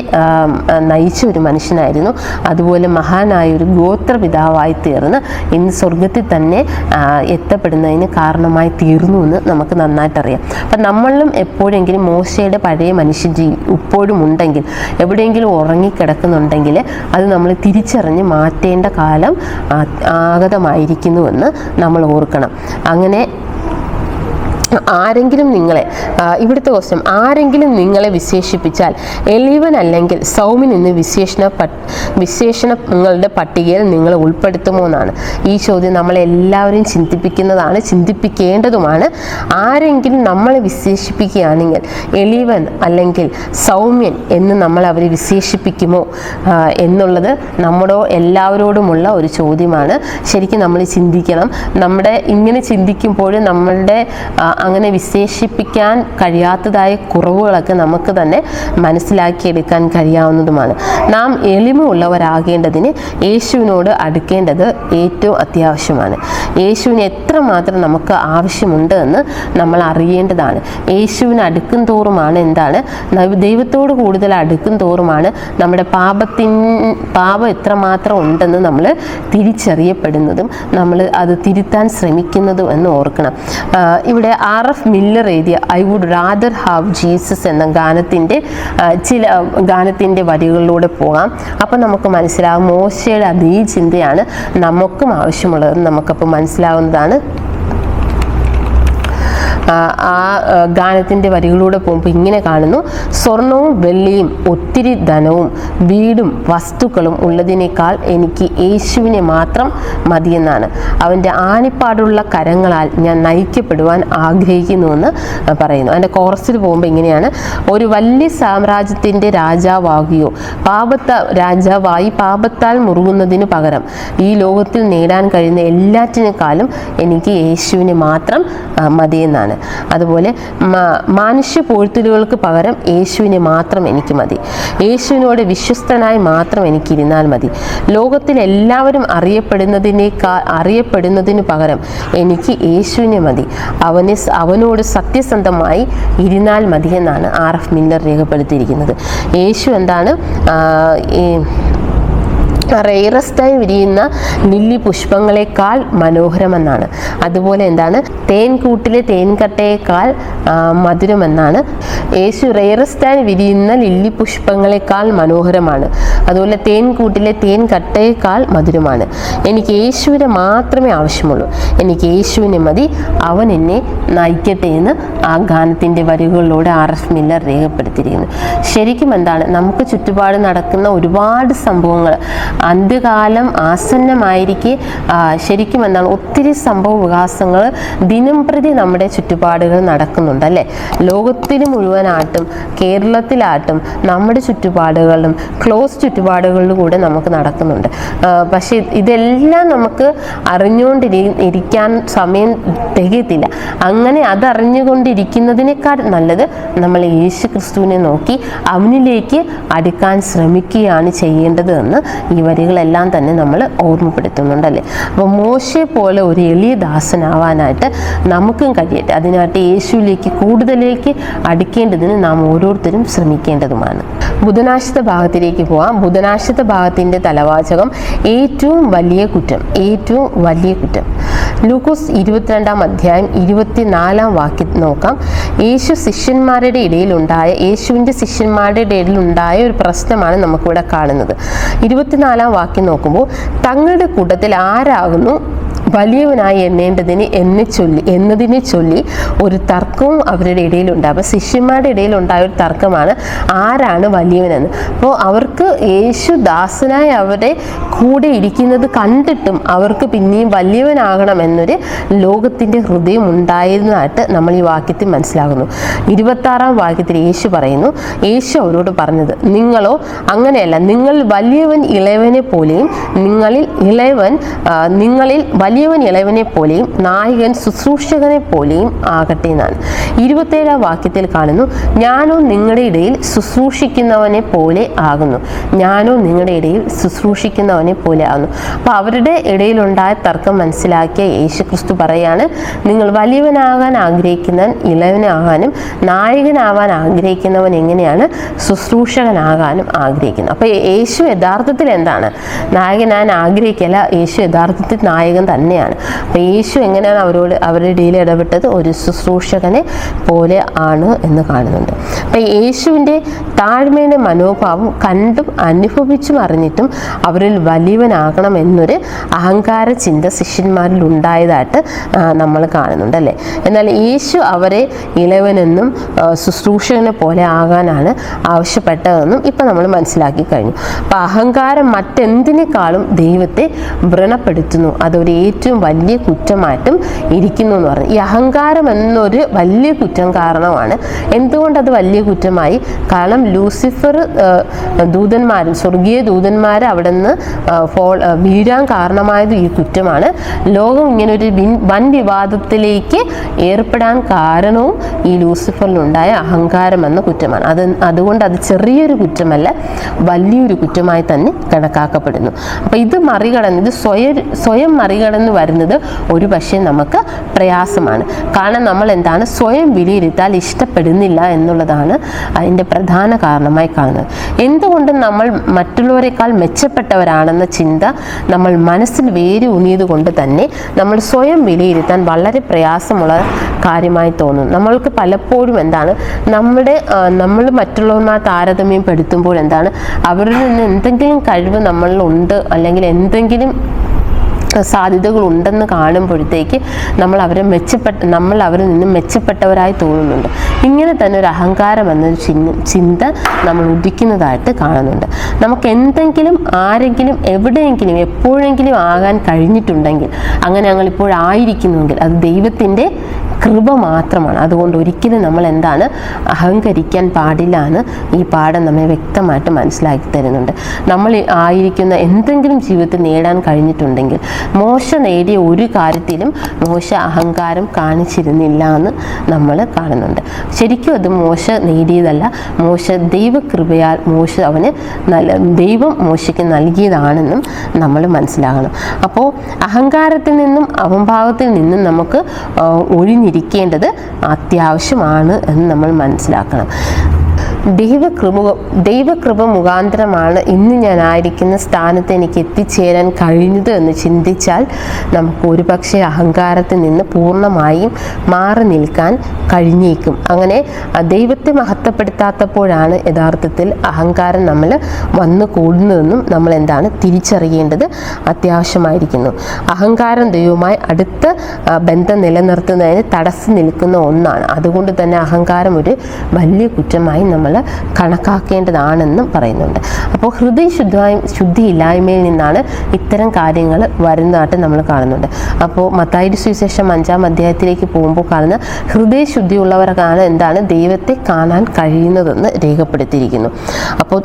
നയിച്ച ഒരു മനുഷ്യനായിരുന്നു, അതുപോലെ മഹാനായ ഒരു ഗോത്രപിതാവായി തീർന്ന് ഇന്ന് സ്വർഗത്തിൽ തന്നെ എത്തപ്പെടുന്നതിന് കാരണമായി തീർന്നു എന്ന് നമുക്ക് നന്നായിട്ടറിയാം. അപ്പം നമ്മളിലും എപ്പോഴെങ്കിലും മോശയുടെ പഴയ മനുഷ്യൻ ഇപ്പോഴും ഉണ്ടെങ്കിൽ, എവിടെയെങ്കിലും ഉറങ്ങിക്കിടക്കുന്നുണ്ടെങ്കിൽ അത് നമ്മൾ തിരിച്ചറിഞ്ഞ് മാറ്റേണ്ട കാലം ആഗതമായിരിക്കുന്നുവെന്ന് നമ്മൾ ഓർക്കണം. അങ്ങനെ ആരെങ്കിലും നിങ്ങളെ ഇവിടുത്തെ ക്വസ്റ്റ്യൻ, ആരെങ്കിലും നിങ്ങളെ വിശേഷിപ്പിച്ചാൽ എളിയവൻ അല്ലെങ്കിൽ സൗമ്യൻ എന്ന് വിശേഷണങ്ങളുടെ പട്ടികയിൽ നിങ്ങൾ ഉൾപ്പെടുത്തുമോ എന്നാണ് ഈ ചോദ്യം. നമ്മളെല്ലാവരെയും ചിന്തിപ്പിക്കുന്നതാണ്, ചിന്തിപ്പിക്കേണ്ടതുമാണ്. ആരെങ്കിലും നമ്മളെ വിശേഷിപ്പിക്കുകയാണെങ്കിൽ എളിയവൻ അല്ലെങ്കിൽ സൗമ്യൻ എന്ന് നമ്മൾ അവരെ വിശേഷിപ്പിക്കുമോ എന്നുള്ളത് നമ്മുടെ എല്ലാവരോടുമുള്ള ഒരു ചോദ്യമാണ്. ശരിക്കും നമ്മൾ ചിന്തിക്കണം. നമ്മുടെ ഇങ്ങനെ ചിന്തിക്കുമ്പോൾ നമ്മളുടെ അങ്ങനെ വിശേഷിപ്പിക്കാൻ കഴിയാത്തതായ കുറവുകളൊക്കെ നമുക്ക് തന്നെ മനസ്സിലാക്കിയെടുക്കാൻ കഴിയാവുന്നതുമാണ്. നാം എളിമയുള്ളവരാകേണ്ടതിന് യേശുവിനോട് അടുക്കേണ്ടത് ഏറ്റവും അത്യാവശ്യമാണ്. യേശുവിന് എത്രമാത്രം നമുക്ക് ആവശ്യമുണ്ട് എന്ന് നമ്മൾ അറിയേണ്ടതാണ്. യേശുവിന് അടുക്കും തോറുമാണ് എന്താണ്, ദൈവത്തോട് കൂടുതൽ അടുക്കും തോറുമാണ് നമ്മുടെ പാപം എത്രമാത്രം ഉണ്ടെന്ന് നമ്മൾ തിരിച്ചറിയപ്പെടുന്നതും നമ്മൾ അത് തിരുത്താൻ ശ്രമിക്കുന്നതും എന്ന് ഓർക്കണം. ഇവിടെ RF മില്ലർ എഴുതിയ I would rather have Jesus എന്ന ഗാനത്തിൻ്റെ വരികളിലൂടെ പോകാം. അപ്പം നമുക്ക് മനസ്സിലാകും മോശയുടെ അതേ ചിന്തയാണ് നമുക്കും ആവശ്യമുള്ളതെന്ന് നമുക്കപ്പോൾ മനസ്സിലാവുന്നതാണ്. ആ ഗാനത്തിൻ്റെ വരികളിലൂടെ പോകുമ്പോൾ ഇങ്ങനെ കാണുന്നു: സ്വർണവും വെള്ളിയും ഒത്തിരി ധനവും വീടും വസ്തുക്കളും ഉള്ളതിനേക്കാൾ എനിക്ക് യേശുവിനെ മാത്രം മതിയെന്നാണ്. അവൻ്റെ ആണിപ്പാടുള്ള കരങ്ങളാൽ ഞാൻ നയിക്കപ്പെടുവാൻ ആഗ്രഹിക്കുന്നുവെന്ന് പറയുന്നു. അതിൻ്റെ കോറസിൽ പോകുമ്പോൾ ഇങ്ങനെയാണ്: ഒരു വലിയ സാമ്രാജ്യത്തിൻ്റെ രാജാവാകുകയോ രാജാവായി പാപത്താൽ മുറുകുന്നതിന് പകരം ഈ ലോകത്തിൽ നേടാൻ കഴിയുന്ന എല്ലാറ്റിനേക്കാളും എനിക്ക് യേശുവിനെ മാത്രം മതിയെന്നാണ്. അതുപോലെ മനുഷ്യ പോഴ്ത്തലുകൾക്ക് പകരം യേശുവിനെ മാത്രം എനിക്ക് മതി. യേശുവിനോട് വിശ്വസ്തനായി മാത്രം എനിക്കിരുന്നാൽ മതി. ലോകത്തിൽ എല്ലാവരും അറിയപ്പെടുന്നതിന് പകരം എനിക്ക് യേശുവിനെ മതി. അവനോട് സത്യസന്ധമായി ഇരുന്നാൽ മതിയെന്നാണ് RF മില്ലർ രേഖപ്പെടുത്തിയിരിക്കുന്നത്. യേശു എന്താണ്, റെയറസ്റ്റായി വിരിയുന്ന ലില്ലി പുഷ്പങ്ങളെക്കാൾ മനോഹരമെന്നാണ്. അതുപോലെ എന്താണ്, തേൻകൂട്ടിലെ തേൻകട്ടയേക്കാൾ മധുരമെന്നാണ്. യേശു റെയറസ്റ്റായി വിരിയുന്ന ലില്ലി പുഷ്പങ്ങളെക്കാൾ മനോഹരമാണ്. അതുപോലെ തേൻകൂട്ടിലെ തേൻകട്ടയേക്കാൾ മധുരമാണ്. എനിക്ക് യേശുവിനെ മാത്രമേ ആവശ്യമുള്ളൂ. എനിക്ക് യേശുവിനെ മതി. അവൻ എന്നെ നയിക്കട്ടെ എന്ന് ആ ഗാനത്തിൻ്റെ വരികളിലൂടെ RF മില്ലർ രേഖപ്പെടുത്തിയിരിക്കുന്നു. ശരിക്കും എന്താണ്, നമുക്ക് ചുറ്റുപാട് നടക്കുന്ന ഒരുപാട് സംഭവങ്ങൾ, അന്ത്യകാലം ആസന്നമായിരിക്കെ ശരിക്കും എന്താണ് ഒത്തിരി സംഭവ വികാസങ്ങൾ ദിനം പ്രതി നമ്മുടെ ചുറ്റുപാടുകൾ നടക്കുന്നുണ്ട് അല്ലേ. ലോകത്തിന് മുഴുവനായിട്ടും കേരളത്തിലായിട്ടും നമ്മുടെ ചുറ്റുപാടുകളിലും ക്ലോസ് ചുറ്റുപാടുകളിലൂടെ നമുക്ക് നടക്കുന്നുണ്ട്. പക്ഷേ ഇതെല്ലാം നമുക്ക് അറിഞ്ഞുകൊണ്ടിരിക്കാൻ സമയം തികയത്തില്ല. അങ്ങനെ അതറിഞ്ഞുകൊണ്ടിരിക്കുന്നതിനേക്കാൾ നല്ലത് നമ്മൾ യേശു ക്രിസ്തുവിനെ നോക്കി അവനിലേക്ക് അടുക്കാൻ ശ്രമിക്കുകയാണ് ചെയ്യേണ്ടത് എന്ന് ഈ വരികളെല്ലാം തന്നെ നമ്മൾ ഓർമ്മപ്പെടുത്തുന്നുണ്ടല്ലേ. അപ്പോൾ മോശയെ പോലെ ഒരു എളിയ ദാസനാവാനായിട്ട് നമുക്കും കഴിയട്ടെ. അതിനായിട്ട് യേശുവിലേക്ക് കൂടുതലേക്ക് അടുക്കേണ്ടതിന് നാം ഓരോരുത്തരും ശ്രമിക്കേണ്ടതുമാണ്. ബുധനാഴ്ചത്തെ ഭാഗത്തിലേക്ക് പോകാം. ബുധനാഴ്ചത്തെ ഭാഗത്തിൻ്റെ തലവാചകം ഏറ്റവും വലിയ കുറ്റം. ഏറ്റവും വലിയ കുറ്റം. ലൂക്കോസ് 22-ാം അധ്യായം 24-ാം വാക്യം നോക്കാം. യേശുവിൻ്റെ ശിഷ്യന്മാരുടെ ഇടയിലുണ്ടായ ഒരു പ്രശ്നമാണ് നമുക്കിവിടെ കാണുന്നത്. 24-ാം വാക്യം നോക്കുമ്പോൾ, തങ്ങളുടെ കൂട്ടത്തിൽ ആരാകുന്നു വലിയവനായി എന്നതിനെ ചൊല്ലി ഒരു തർക്കവും അവരുടെ ഇടയിലുണ്ടാകും. അപ്പോൾ ശിഷ്യന്മാരുടെ ഇടയിലുണ്ടായ ഒരു തർക്കമാണ് ആരാണ് വലിയവനെന്ന്. അപ്പോൾ അവർക്ക് യേശു ദാസനായി അവരുടെ കൂടെ ഇരിക്കുന്നത് കണ്ടിട്ടും അവർക്ക് പിന്നെയും വലിയവനാകണം എന്നൊരു ലോകത്തിൻ്റെ ഹൃദയം ഉണ്ടായിരുന്നതായിട്ട് നമ്മൾ ഈ വാക്യത്തിൽ മനസ്സിലാകുന്നു. 26-ാം വാക്യത്തിൽ യേശു പറയുന്നു, യേശു അവരോട് പറഞ്ഞത്, നിങ്ങളോ അങ്ങനെയല്ല, നിങ്ങൾ വലിയവൻ ഇളയവനെ പോലെയും നിങ്ങളിൽ വലിയവൻ ഇളയവനെ പോലെയും നായകൻ ശുശ്രൂഷകനെ പോലെയും ആകട്ടെ എന്നാണ്. 27-ാം വാക്യത്തിൽ കാണുന്നു, ഞാനോ നിങ്ങളുടെ ഇടയിൽ ശുശ്രൂഷിക്കുന്നവനെ പോലെ ആകുന്നു. ഞാനോ നിങ്ങളുടെ ഇടയിൽ ശുശ്രൂഷിക്കുന്നവനെ പോലെ ആകുന്നു. അപ്പോൾ അവരുടെ ഇടയിലുണ്ടായ തർക്കം മനസ്സിലാക്കിയ യേശു ക്രിസ്തു പറയാണ്, നിങ്ങൾ വലിയവനാകാൻ ആഗ്രഹിക്കുന്നവൻ ഇളയവനാകാനും നായകനാവാൻ ആഗ്രഹിക്കുന്നവൻ എങ്ങനെയാണ് ശുശ്രൂഷകനാകാനും ആഗ്രഹിക്കുന്നത്. അപ്പോൾ യേശു യഥാർത്ഥത്തിൽ എന്താണ്, നായകനാൻ ആഗ്രഹിക്കല്ല, യേശു യഥാർത്ഥത്തിൽ നായകൻ തന്നെ തന്നെയാണ്. അപ്പോൾ യേശു എങ്ങനെയാണ് അവരുടെ ഇടയിൽ ഇടപെട്ടത്? ഒരു ശുശ്രൂഷകനെ പോലെ ആണ് എന്ന് കാണുന്നുണ്ട്. അപ്പം യേശുവിൻ്റെ താഴ്മയുടെ മനോഭാവം കണ്ടും അനുഭവിച്ചും അറിഞ്ഞിട്ടും അവരിൽ വലിയവനാകണം എന്നൊരു അഹങ്കാര ചിന്ത ശിഷ്യന്മാരിൽ ഉണ്ടായതായിട്ട് നമ്മൾ കാണുന്നുണ്ട് അല്ലേ. എന്നാൽ യേശു അവരെ ഇളവനെന്നും ശുശ്രൂഷകനെ പോലെ ആകാനാണ് ആവശ്യപ്പെട്ടതെന്നും ഇപ്പം നമ്മൾ മനസ്സിലാക്കി കഴിഞ്ഞു. അപ്പം അഹങ്കാരം മറ്റെന്തിനേക്കാളും ദൈവത്തെ വ്രണപ്പെടുത്തുന്നു, അതൊരു ഏറ്റവും വലിയ കുറ്റമായിട്ടും ഇരിക്കുന്നു എന്ന് പറഞ്ഞു. ഈ അഹങ്കാരം എന്നൊരു വലിയ കുറ്റം കാരണമാണ്. എന്തുകൊണ്ടത് വലിയ കുറ്റമായി? കാരണം ലൂസിഫർ ദൂതന്മാരും സ്വർഗീയ ദൂതന്മാർ അവിടെ നിന്ന് വീഴാൻ കാരണമായത് ഈ കുറ്റമാണ്. ലോകം ഇങ്ങനെ ഒരു വൻ വിവാദത്തിലേക്ക് ഏർപ്പെടാൻ കാരണവും ഈ ലൂസിഫറിലുണ്ടായ അഹങ്കാരം എന്ന കുറ്റമാണ്. അതുകൊണ്ട് അത് ചെറിയൊരു കുറ്റമല്ല, വലിയൊരു കുറ്റമായി തന്നെ കണക്കാക്കപ്പെടുന്നു. അപ്പം ഇത് സ്വയം മറികടന്ന് വരുന്നത് ഒരു പക്ഷേ നമുക്ക് പ്രയാസമാണ്. കാരണം നമ്മൾ എന്താണ് സ്വയം വിലയിരുത്താൻ ഇഷ്ടപ്പെടുന്നില്ല എന്നുള്ളതാണ് അതിൻ്റെ പ്രധാന കാരണമായി കാണുന്നത്. എന്തുകൊണ്ട് നമ്മൾ മറ്റുള്ളവരെക്കാൾ മെച്ചപ്പെട്ടവരാണെന്ന ചിന്ത നമ്മൾ മനസ്സിൽ വേര് ഊന്നിയത് കൊണ്ട് തന്നെ നമ്മൾ സ്വയം വിലയിരുത്താൻ വളരെ പ്രയാസമുള്ള കാര്യമായി തോന്നുന്നു. നമ്മൾക്ക് പലപ്പോഴും എന്താണ് നമ്മൾ മറ്റുള്ളവരുമായി താരതമ്യം പെടുത്തുമ്പോൾ എന്താണ് അവരിൽ നിന്ന് എന്തെങ്കിലും കഴിവ് നമ്മളിലുണ്ട് അല്ലെങ്കിൽ എന്തെങ്കിലും സാധ്യതകൾ ഉണ്ടെന്ന് കാണുമ്പോഴത്തേക്ക് നമ്മൾ അവരിൽ നിന്നും മെച്ചപ്പെട്ടവരായി തോന്നുന്നുണ്ട്. ഇങ്ങനെ തന്നെ ഒരു അഹങ്കാരം എന്നൊരു ചിന്ത നമ്മൾ ഉദിക്കുന്നതായിട്ട് കാണുന്നുണ്ട്. നമുക്ക് എന്തെങ്കിലും ആരെങ്കിലും എവിടെയെങ്കിലും എപ്പോഴെങ്കിലും ആകാൻ കഴിഞ്ഞിട്ടുണ്ടെങ്കിൽ, അങ്ങനെ ഞങ്ങൾ ഇപ്പോഴായിരിക്കുന്നുവെങ്കിൽ അത് ദൈവത്തിൻ്റെ കൃപ മാത്രമാണ്. അതുകൊണ്ട് ഒരിക്കലും നമ്മൾ എന്താണ് അഹങ്കരിക്കാൻ പാടില്ല എന്ന് ഈ പാഠം നമ്മെ വ്യക്തമായിട്ട് മനസ്സിലാക്കി തരുന്നുണ്ട്. നമ്മൾ ആയിരിക്കുന്ന എന്തെങ്കിലും ജീവിതത്തിൽ നേടാൻ കഴിഞ്ഞിട്ടുണ്ടെങ്കിൽ, മോശ നേടിയ ഒരു കാര്യത്തിലും മോശ അഹങ്കാരം കാണിച്ചിരുന്നില്ല എന്ന് നമ്മൾ കാണുന്നുണ്ട്. ശരിക്കും അത് മോശ നേടിയതല്ല, മോശ ദൈവകൃപയാൽ ദൈവം മോശയ്ക്ക് നൽകിയതാണെന്നും നമ്മൾ മനസ്സിലാകണം. അപ്പോൾ അഹങ്കാരത്തിൽ നിന്നും അഹംഭാവത്തിൽ നിന്നും നമുക്ക് ഒഴിഞ്ഞിരിക്കേണ്ടത് അത്യാവശ്യമാണ് എന്ന് നമ്മൾ മനസ്സിലാക്കണം. ദൈവകൃപ മുഖാന്തരമാണ് ഇന്ന് ഞാനായിരിക്കുന്ന സ്ഥാനത്ത് എനിക്ക് എത്തിച്ചേരാൻ കഴിഞ്ഞത് എന്ന് ചിന്തിച്ചാൽ നമുക്ക് ഒരുപക്ഷെ അഹങ്കാരത്തിൽ നിന്ന് പൂർണ്ണമായും മാറി നിൽക്കാൻ കഴിഞ്ഞേക്കും. അങ്ങനെ ദൈവത്തെ മഹത്വപ്പെടുത്താത്തപ്പോഴാണ് യഥാർത്ഥത്തിൽ അഹങ്കാരം നമ്മൾ വന്നു കൂടുന്നതെന്നും നമ്മൾ എന്താണ് തിരിച്ചറിയേണ്ടത് അത്യാവശ്യമായിരിക്കുന്നു. അഹങ്കാരം ദൈവവുമായി അടുത്ത ബന്ധം നിലനിർത്തുന്നതിന് തടസ്സം നിൽക്കുന്ന ഒന്നാണ്. അതുകൊണ്ട് തന്നെ അഹങ്കാരം ഒരു വലിയ കുറ്റമായി നമ്മൾ കണക്കാക്കേണ്ടതാണെന്നും പറയുന്നുണ്ട്. അപ്പോൾ ശുദ്ധിയില്ലായ്മയിൽ നിന്നാണ് ഇത്തരം കാര്യങ്ങൾ വരുന്നതായിട്ട് നമ്മൾ കാണുന്നുണ്ട്. അപ്പോൾ മത്തായിയുടെ സുവിശേഷം 5-ാം അധ്യായത്തിലേക്ക് പോകുമ്പോൾ കാണുന്ന ഹൃദയശുദ്ധിയുള്ളവർക്കാണ് എന്താണ് ദൈവത്തെ കാണാൻ കഴിയുന്നതെന്ന് രേഖപ്പെടുത്തിയിരിക്കുന്നു. അപ്പോൾ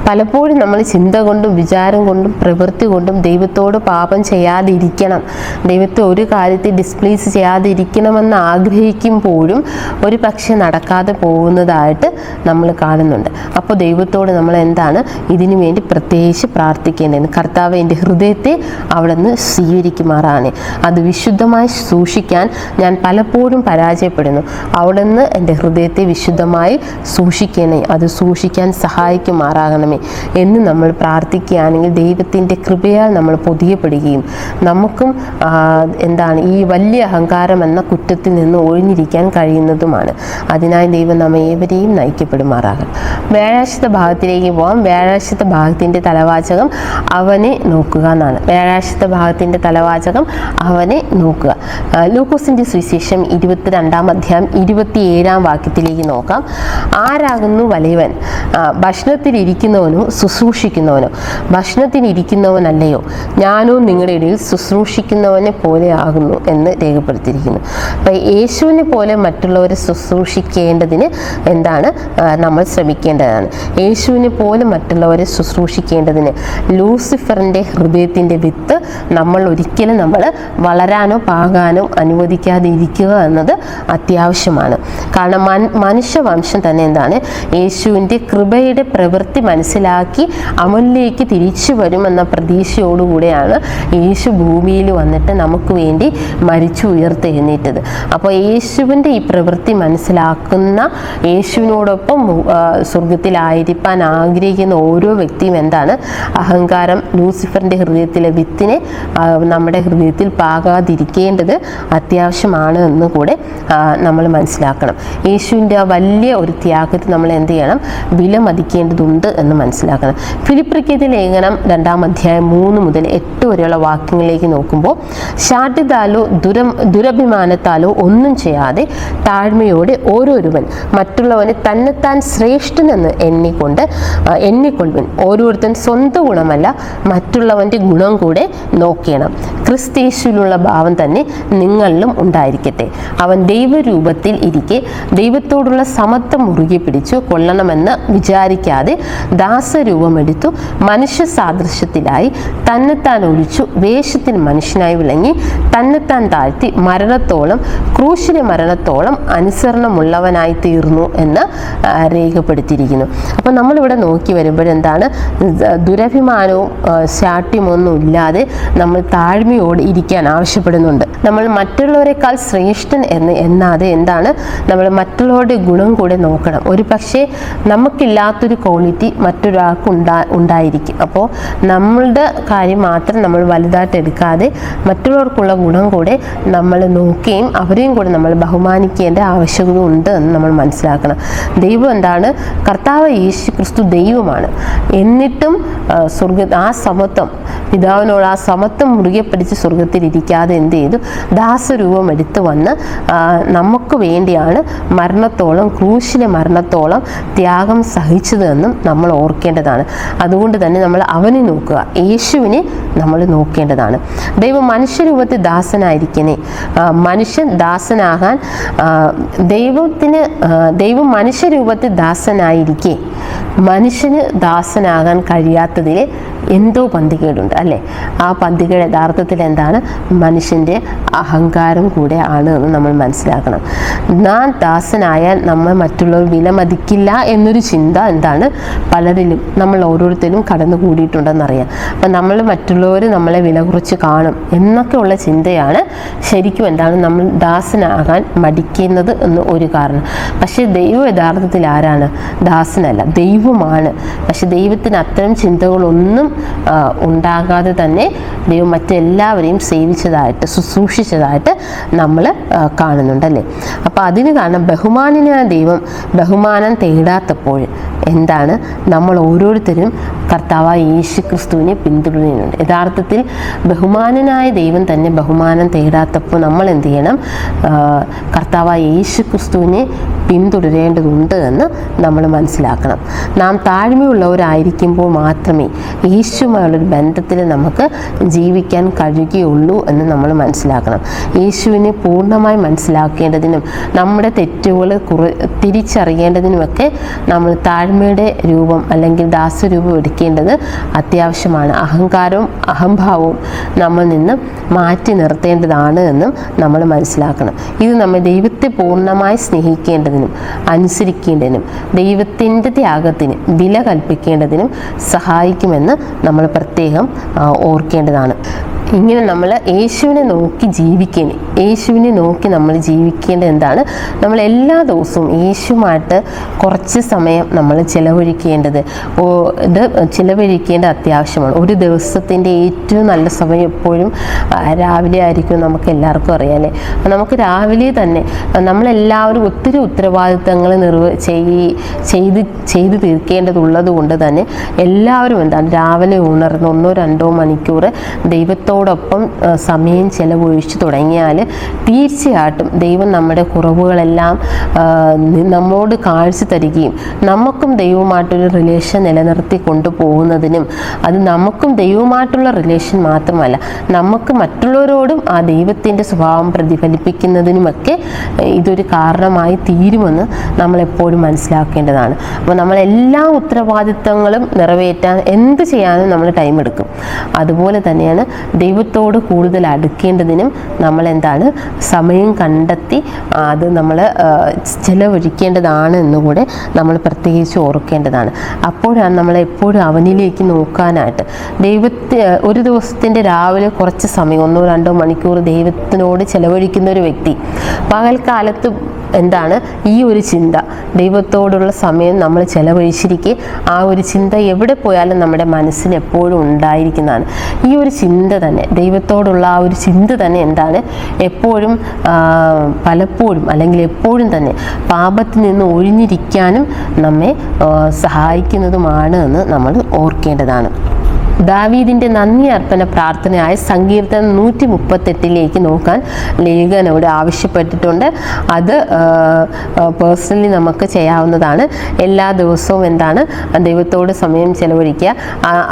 പലപ്പോഴും നമ്മൾ ചിന്ത കൊണ്ടും വിചാരം കൊണ്ടും പ്രവൃത്തി കൊണ്ടും ദൈവത്തോട് പാപം ചെയ്യാതിരിക്കണം, ദൈവത്തെ ഒരു കാര്യത്തിൽ ഡിസ്പ്ലീസ് ചെയ്യാതിരിക്കണമെന്ന് ആഗ്രഹിക്കുമ്പോഴും ഒരു പക്ഷെ നടക്കാതെ പോകുന്നതായിട്ട് നമ്മൾ കാണുന്നുണ്ട്. അപ്പോൾ ദൈവത്തോട് നമ്മൾ എന്താണ് ഇതിനു വേണ്ടി പ്രത്യേകിച്ച് പ്രാർത്ഥിക്കേണ്ടത്? കർത്താവ് എൻ്റെ ഹൃദയത്തെ അവിടെ നിന്ന് സ്വീകരിക്കുമാറാണ്, അത് വിശുദ്ധമായി സൂക്ഷിക്കാൻ ഞാൻ പലപ്പോഴും പരാജയപ്പെടുന്നു, അവിടെ നിന്ന് എൻ്റെ ഹൃദയത്തെ വിശുദ്ധമായി സൂക്ഷിക്കണേ, അത് സൂക്ഷിക്കാൻ സഹായിക്കുമാറാകണമേ എന്ന് നമ്മൾ പ്രാർത്ഥിക്കുകയാണെങ്കിൽ ദൈവത്തിൻ്റെ കൃപയാൽ നമ്മൾ പൊതിയപ്പെടുകയും നമുക്കും എന്താണ് ഈ വലിയ അഹങ്കാരം എന്ന കുറ്റത്തിൽ നിന്ന് ഒഴിഞ്ഞിരിക്കാൻ കഴിയുന്നതുമാണ്. അതിനായി ദൈവം നമ്മെ ഏവരെയും നയിക്കപ്പെടുമാറാകും. വ്യാഴാഴ്ചത്തെ ഭാഗത്തിലേക്ക് പോകാം. വ്യാഴാഴ്ചത്തെ ഭാഗത്തിൻ്റെ തലവാചകം അവനെ നോക്കുക എന്നാണ്. വ്യാഴാഴ്ചത്തെ ഭാഗത്തിൻ്റെ തലവാചകം അവനെ നോക്കുക. ലൂക്കോസിൻ്റെ സുവിശേഷം 22-ാം അധ്യായം 27-ാം വാക്യത്തിലേക്ക് നോക്കാം. ആരാകുന്നു വലിയവൻ? ഭക്ഷണത്തിലിരിക്കുന്നവനോ ശുശ്രൂഷിക്കുന്നവനോ? ഭക്ഷണത്തിനിരിക്കുന്നവനല്ലയോ? ഞാനോ നിങ്ങളുടെ ഇടയിൽ ശുശ്രൂഷിക്കുന്നവനെ പോലെ ആകുന്നു എന്ന് രേഖപ്പെടുത്തിയിരിക്കുന്നു. അപ്പം യേശുവിനെ പോലെ മറ്റുള്ളവരെ ശുശ്രൂഷിക്കേണ്ടതിന് എന്താണ് നമ്മൾ ശ്രമിക്കേണ്ടതാണ്. യേശുവിനെ പോലെ മറ്റുള്ളവരെ ശുശ്രൂഷിക്കേണ്ടതിന് ലൂസിഫറിൻ്റെ ഹൃദയത്തിൻ്റെ വിത്ത് ഒരിക്കലും വളരാനോ പാകാനോ അനുവദിക്കാതെ ഇരിക്കുക എന്നത് അത്യാവശ്യമാണ്. കാരണം മനുഷ്യവംശം തന്നെ എന്താണ് യേശുവിൻ്റെ കൃപയുടെ പ്രവൃത്തി മനസ്സിലാക്കി മനസ്സിലാക്കി അവനിലേക്ക് തിരിച്ചു വരുമെന്ന പ്രതീക്ഷയോടുകൂടെയാണ് യേശു ഭൂമിയിൽ വന്നിട്ട് നമുക്ക് വേണ്ടി മരിച്ചു ഉയർത്തെഴുന്നേറ്റത്. അപ്പോൾ യേശുവിൻ്റെ ഈ പ്രവൃത്തി മനസ്സിലാക്കുന്ന, യേശുവിനോടൊപ്പം സ്വർഗത്തിലായിരിക്കാൻ ആഗ്രഹിക്കുന്ന ഓരോ വ്യക്തിയും എന്താണ്? അഹങ്കാരം, ലൂസിഫറിൻ്റെ ഹൃദയത്തിലെ വിത്തിനെ നമ്മുടെ ഹൃദയത്തിൽ പാകാതിരിക്കേണ്ടത് അത്യാവശ്യമാണ് എന്ന് കൂടെ നമ്മൾ മനസ്സിലാക്കണം. യേശുവിൻ്റെ ആ വലിയ ഒരു ത്യാഗത്തെ നമ്മൾ എന്ത് ചെയ്യണം? വിലമതിക്കേണ്ടതുണ്ട് എന്ന് മനസ്സിലാക്കണം. ഫിലിപ്പിയർക്കെഴുതിയ ലേഖനം 2-ാം അധ്യായം 3 മുതൽ 8 വരെയുള്ള വാക്യങ്ങളിലേക്ക് നോക്കുമ്പോൾ, ശാഠ്യത്താലോ ദുരഭിമാനത്താലോ ഒന്നും ചെയ്യാതെ താഴ്മയോടെ ഓരോരുവൻ മറ്റുള്ളവനെ തന്നെത്താൻ ശ്രേഷ്ഠനെന്ന് എണ്ണിക്കൊള്ളുവൻ. ഓരോരുത്തൻ സ്വന്തം ഗുണമല്ല, മറ്റുള്ളവൻ്റെ ഗുണം കൂടെ നോക്കണം. ക്രിസ്തയേശുവിലുള്ള ഭാവം തന്നെ നിങ്ങളിലും ഉണ്ടായിരിക്കട്ടെ. അവൻ ദൈവരൂപത്തിൽ ഇരിക്കെ ദൈവത്തോടുള്ള സമത്വം മുറുകെ പിടിച്ചു കൊള്ളണമെന്ന് വിചാരിക്കാതെ ദാസരൂപമെടുത്തു, മനുഷ്യ സാദൃശ്യത്തിലായി തന്നെത്താൻ ഒഴിച്ചു, വേഷത്തിൽ മനുഷ്യനായി വിളങ്ങി, തന്നെത്താൻ താഴ്ത്തി മരണത്തോളം, ക്രൂശിലെ മരണത്തോളം അനുസരണമുള്ളവനായി തീർന്നു എന്ന് രേഖപ്പെടുത്തിയിരിക്കുന്നു. അപ്പം നമ്മളിവിടെ നോക്കി വരുമ്പോഴെന്താണ്? ദുരഭിമാനവും ശാഠ്യമൊന്നും ഇല്ലാതെ നമ്മൾ താഴ്മയോട് ഇരിക്കാൻ ആവശ്യപ്പെടുന്നുണ്ട്. നമ്മൾ മറ്റുള്ളവരെക്കാൾ ശ്രേഷ്ഠൻ എന്നാതെ എന്താണ്? നമ്മൾ മറ്റുള്ളവരുടെ ഗുണം കൂടെ നോക്കണം. ഒരു പക്ഷേ നമുക്കില്ലാത്തൊരു ക്വാളിറ്റി മറ്റൊരാൾക്ക് ഉണ്ടായിരിക്കും. അപ്പോൾ നമ്മളുടെ കാര്യം മാത്രം നമ്മൾ വലുതായിട്ട് എടുക്കാതെ മറ്റുള്ളവർക്കുള്ള ഗുണം കൂടെ നമ്മൾ നോക്കുകയും അവരെയും കൂടെ നമ്മൾ ബഹുമാനിക്കേണ്ട ആവശ്യകത ഉണ്ട് എന്ന് നമ്മൾ മനസ്സിലാക്കണം. ദൈവം എന്താണ്? കർത്താവ് യേശു ക്രിസ്തു ദൈവമാണ്. എന്നിട്ടും ആ സമത്വം, പിതാവിനോട് ആ സമത്വം മുറുകെ പിടിച്ച് സ്വർഗത്തിൽ ഇരിക്കാതെ എന്ത് ചെയ്തു? ദാസരൂപം എടുത്തു വന്ന് നമുക്ക് വേണ്ടിയാണ് മരണത്തോളം, ക്രൂശിലെ മരണത്തോളം ത്യാഗം സഹിച്ചതെന്നും നമ്മൾ ഓർക്കേണ്ടതാണ്. അതുകൊണ്ട് തന്നെ നമ്മൾ അവനെ നോക്കുക, യേശുവിനെ നമ്മൾ നോക്കേണ്ടതാണ്. ദൈവം മനുഷ്യരൂപത്തിൽ ദാസനായിരിക്കണേ. മനുഷ്യൻ ദാസനാകാൻ ദൈവം മനുഷ്യരൂപത്തിൽ ദാസനായിരിക്കെ മനുഷ്യന് ദാസനാകാൻ കഴിയാത്തതിൽ എന്തോ പന്തികേടുണ്ട് അല്ലേ? ആ പന്തികേട് യഥാർത്ഥത്തിൽ എന്താണ്? മനുഷ്യൻ്റെ അഹങ്കാരം കൂടെ ആണ് എന്ന് നമ്മൾ മനസ്സിലാക്കണം. നാം ദാസനായാൽ നമ്മൾ മറ്റുള്ളവർ വിലമതിക്കില്ല എന്നൊരു ചിന്ത എന്താണ്? പലരിലും, നമ്മൾ ഓരോരുത്തരും കടന്നു കൂടിയിട്ടുണ്ടെന്നറിയാം. അപ്പം നമ്മൾ മറ്റുള്ളവർ നമ്മളെ വില കുറച്ച് കാണും എന്നൊക്കെയുള്ള ചിന്തയാണ് ശരിക്കും എന്താണ് നമ്മൾ ദാസനാകാൻ മടിക്കുന്നത് എന്ന് ഒരു കാരണം. പക്ഷേ ദൈവം യഥാർത്ഥത്തിൽ ആരാണ്? ദാസനല്ല, ദൈവമാണ്. പക്ഷെ ദൈവത്തിന് അത്തരം ചിന്തകളൊന്നും ഉണ്ടാകാതെ തന്നെ ദൈവം മറ്റെല്ലാവരെയും സേവിച്ചതായിട്ട്, ശുശ്രൂഷിച്ചതായിട്ട് നമ്മൾ കാണുന്നുണ്ടല്ലേ? അപ്പോൾ അതിന് കാരണം ബഹുമാനനായ ദൈവം ബഹുമാനം തേടാത്തപ്പോൾ എന്താണ്? നമ്മൾ ഓരോരുത്തരും കർത്താവായ യേശു ക്രിസ്തുവിനെ പിന്തുടരുന്നുണ്ട്. യഥാർത്ഥത്തിൽ ബഹുമാനനായ ദൈവം തന്നെ ബഹുമാനം തേടാത്തപ്പോൾ നമ്മൾ എന്ത് ചെയ്യണം? കർത്താവായ യേശു ക്രിസ്തുവിനെ പിന്തുടരേണ്ടതുണ്ട് എന്ന് നമ്മൾ മനസ്സിലാക്കണം. നാം താഴ്മയുള്ളവരായിരിക്കുമ്പോൾ മാത്രമേ യേശുവുമായുള്ളൊരു ബന്ധത്തിൽ നമുക്ക് ജീവിക്കാൻ കഴിയുകയുള്ളൂ എന്ന് നമ്മൾ മനസ്സിലാക്കണം. യേശുവിനെ പൂർണ്ണമായി മനസ്സിലാക്കേണ്ടതിനും നമ്മുടെ തെറ്റുകൾ തിരിച്ചറിയേണ്ടതിനുമൊക്കെ നമ്മൾ താഴ്മയുടെ രൂപം അല്ലെങ്കിൽ ദാസരൂപം എടുക്കേണ്ടത് അത്യാവശ്യമാണ്. അഹങ്കാരവും അഹംഭാവവും നമ്മൾ നിന്ന് മാറ്റി നിർത്തേണ്ടതാണ് എന്നും നമ്മൾ മനസ്സിലാക്കണം. ഇത് നമ്മൾ ദൈവത്തെ പൂർണ്ണമായി സ്നേഹിക്കേണ്ടതിനും അനുസരിക്കേണ്ടതിനും ദൈവത്തിൻ്റെ ത്യാഗത്തിന് വില കൽപ്പിക്കേണ്ടതിനും സഹായിക്കുമെന്ന് നമ്മൾ പ്രത്യേകം ഓർക്കേണ്ടതാണ്. ഇങ്ങനെ നമ്മൾ യേശുവിനെ നോക്കി യേശുവിനെ നോക്കി നമ്മൾ ജീവിക്കേണ്ടത് എന്താണ്? നമ്മൾ എല്ലാ ദിവസവും യേശുവുമായിട്ട് കുറച്ച് സമയം നമ്മൾ ചിലവഴിക്കേണ്ടത് അത്യാവശ്യമാണ്. ഒരു ദിവസത്തിൻ്റെ ഏറ്റവും നല്ല സമയം എപ്പോഴും രാവിലെ ആയിരിക്കും, നമുക്ക് എല്ലാവർക്കും അറിയാമല്ലേ? നമുക്ക് രാവിലെ തന്നെ നമ്മളെല്ലാവരും ഒത്തിരി ഉത്തരവാദിത്തങ്ങൾ ചെയ്ത് തീർക്കേണ്ടതുള്ളത് കൊണ്ട് തന്നെ എല്ലാവരും എന്താണ് രാവിലെ ഉണർന്ന് 1-2 മണിക്കൂർ ദൈവത്തോടൊപ്പം സമയം ചെലവഴിച്ചു തുടങ്ങിയാൽ തീർച്ചയായിട്ടും ദൈവം നമ്മുടെ കുറവുകളെല്ലാം നമ്മോട് കാണിച്ചു തരികയും നമുക്കും ദൈവവുമായിട്ടൊരു റിലേഷൻ നിലനിർത്തി കൊണ്ടുപോകുന്നതിനും, അത് നമുക്കും ദൈവവുമായിട്ടുള്ള റിലേഷൻ മാത്രമല്ല നമുക്ക് മറ്റുള്ളവരോടും ആ ദൈവത്തിൻ്റെ സ്വഭാവം പ്രതിഫലിപ്പിക്കുന്നതിനുമൊക്കെ ഇതൊരു കാരണമായി തീരുമെന്ന് നമ്മളെപ്പോഴും മനസ്സിലാക്കേണ്ടതാണ്. അപ്പോൾ നമ്മളെല്ലാ ഉത്തരവാദിത്തങ്ങളും നിറവേറ്റാൻ എന്ത് ചെയ്യാനും നമ്മൾ ടൈം എടുക്കും. അതുപോലെ തന്നെയാണ് ദൈവത്തോട് കൂടുതൽ അടുക്കേണ്ടതിനും നമ്മൾ എന്താണ് സമയം കണ്ടെത്തി അത് നമ്മൾ ചെലവഴിക്കേണ്ടതാണ് എന്നുകൂടെ നമ്മൾ പ്രത്യേകിച്ച് ഓർക്കേണ്ടതാണ്. അപ്പോഴാണ് നമ്മൾ എപ്പോഴും അവനിലേക്ക് നോക്കാനായിട്ട് ഒരു ദിവസത്തിൻ്റെ രാവിലെ കുറച്ച് സമയം 1-2 മണിക്കൂർ ദൈവത്തിനോട് ചെലവഴിക്കുന്ന ഒരു വ്യക്തി പകൽക്കാലത്ത് എന്താണ് ഈ ഒരു ചിന്ത ദൈവത്തോടുള്ള സമയം നമ്മൾ ചെലവഴിച്ചിരിക്കെ ആ ഒരു ചിന്ത എവിടെ പോയാലും നമ്മുടെ മനസ്സിൽ എപ്പോഴും ഉണ്ടായിരിക്കുന്നതാണ്. ഈ ഒരു ചിന്ത തന്നെ ദൈവത്തോടുള്ള ആ ഒരു ചിന്ത തന്നെ എന്താണ് എപ്പോഴും പലപ്പോഴും അല്ലെങ്കിൽ എപ്പോഴും തന്നെ പാപത്തിൽ നിന്ന് ഒഴിഞ്ഞിരിക്കാനും നമ്മെ സഹായിക്കുന്നതുമാണ് എന്ന് നമ്മൾ ഓർക്കേണ്ടതാണ്. ദാവീദിൻ്റെ നന്ദി അർപ്പണ പ്രാർത്ഥനയായ സങ്കീർത്തനം 138 നോക്കാൻ ലേഖനോട് ആവശ്യപ്പെട്ടിട്ടുണ്ട്. അത് പേഴ്സണലി നമുക്ക് ചെയ്യാവുന്നതാണ്. എല്ലാ ദിവസവും എന്താണ് ദൈവത്തോട് സമയം ചെലവഴിക്കുക.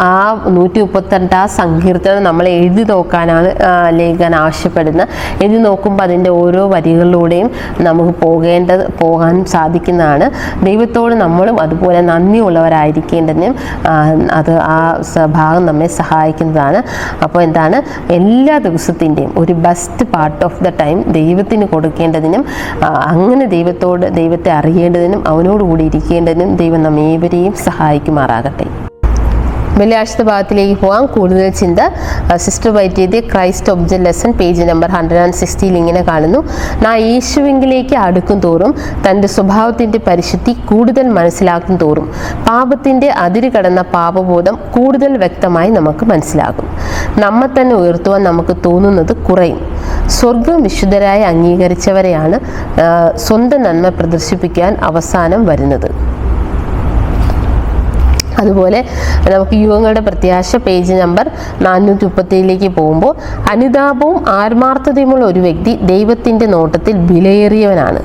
ആ 138 സങ്കീർത്തനം നമ്മൾ എഴുതി നോക്കാനാണ് ലേഖൻ ആവശ്യപ്പെടുന്നത്. എഴുതി നോക്കുമ്പോൾ അതിൻ്റെ ഓരോ വരികളിലൂടെയും നമുക്ക് പോകാൻ സാധിക്കുന്നതാണ്. ദൈവത്തോട് നമ്മളും അതുപോലെ നന്ദിയുള്ളവരായിരിക്കേണ്ടതിനും അത് ആ ഭാഗം നമ്മെ സഹായിക്കുന്നതാണ്. അപ്പോൾ എന്താണ് എല്ലാ ദിവസത്തിൻ്റെയും ഒരു best part of the time ദൈവത്തിന് കൊടുക്കേണ്ടതിനും അങ്ങനെ ദൈവത്തെ അറിയേണ്ടതിനും അവനോടുകൂടി ഇരിക്കേണ്ടതിനും ദൈവം നമ്മേവരെയും സഹായിക്കുമാറാകട്ടെ. വെള്ളിയാഴ്ചത്തെ ഭാഗത്തിലേക്ക് പോകാം. കൂടുതൽ ചിന്ത sister white Christ object lesson page number 160 ഇങ്ങനെ കാണുന്നു. നാം യേശുവിങ്കിലേക്ക് അടുക്കും തോറും തൻ്റെ സ്വഭാവത്തിൻ്റെ പരിശുദ്ധി കൂടുതൽ മനസ്സിലാക്കും തോറും പാപത്തിൻ്റെ അതിര് കടന്ന പാപബോധം കൂടുതൽ വ്യക്തമായി നമുക്ക് മനസ്സിലാകും. നമ്മെ തന്നെ ഉയർത്തുവാൻ നമുക്ക് തോന്നുന്നത് കുറയും. സ്വർഗം വിശുദ്ധരായി അംഗീകരിച്ചവരെയാണ് സ്വന്തം നന്മ പ്രദർശിപ്പിക്കാൻ അവസാനം വരുന്നത്. അതുപോലെ നമുക്ക് യുവങ്ങളുടെ പ്രത്യാശ പേജ് നമ്പർ 437 പോകുമ്പോൾ അനുതാപവും ആത്മാർത്ഥതയുമുള്ള ഒരു വ്യക്തി ദൈവത്തിൻ്റെ നോട്ടത്തിൽ വിലയേറിയവനാണ്.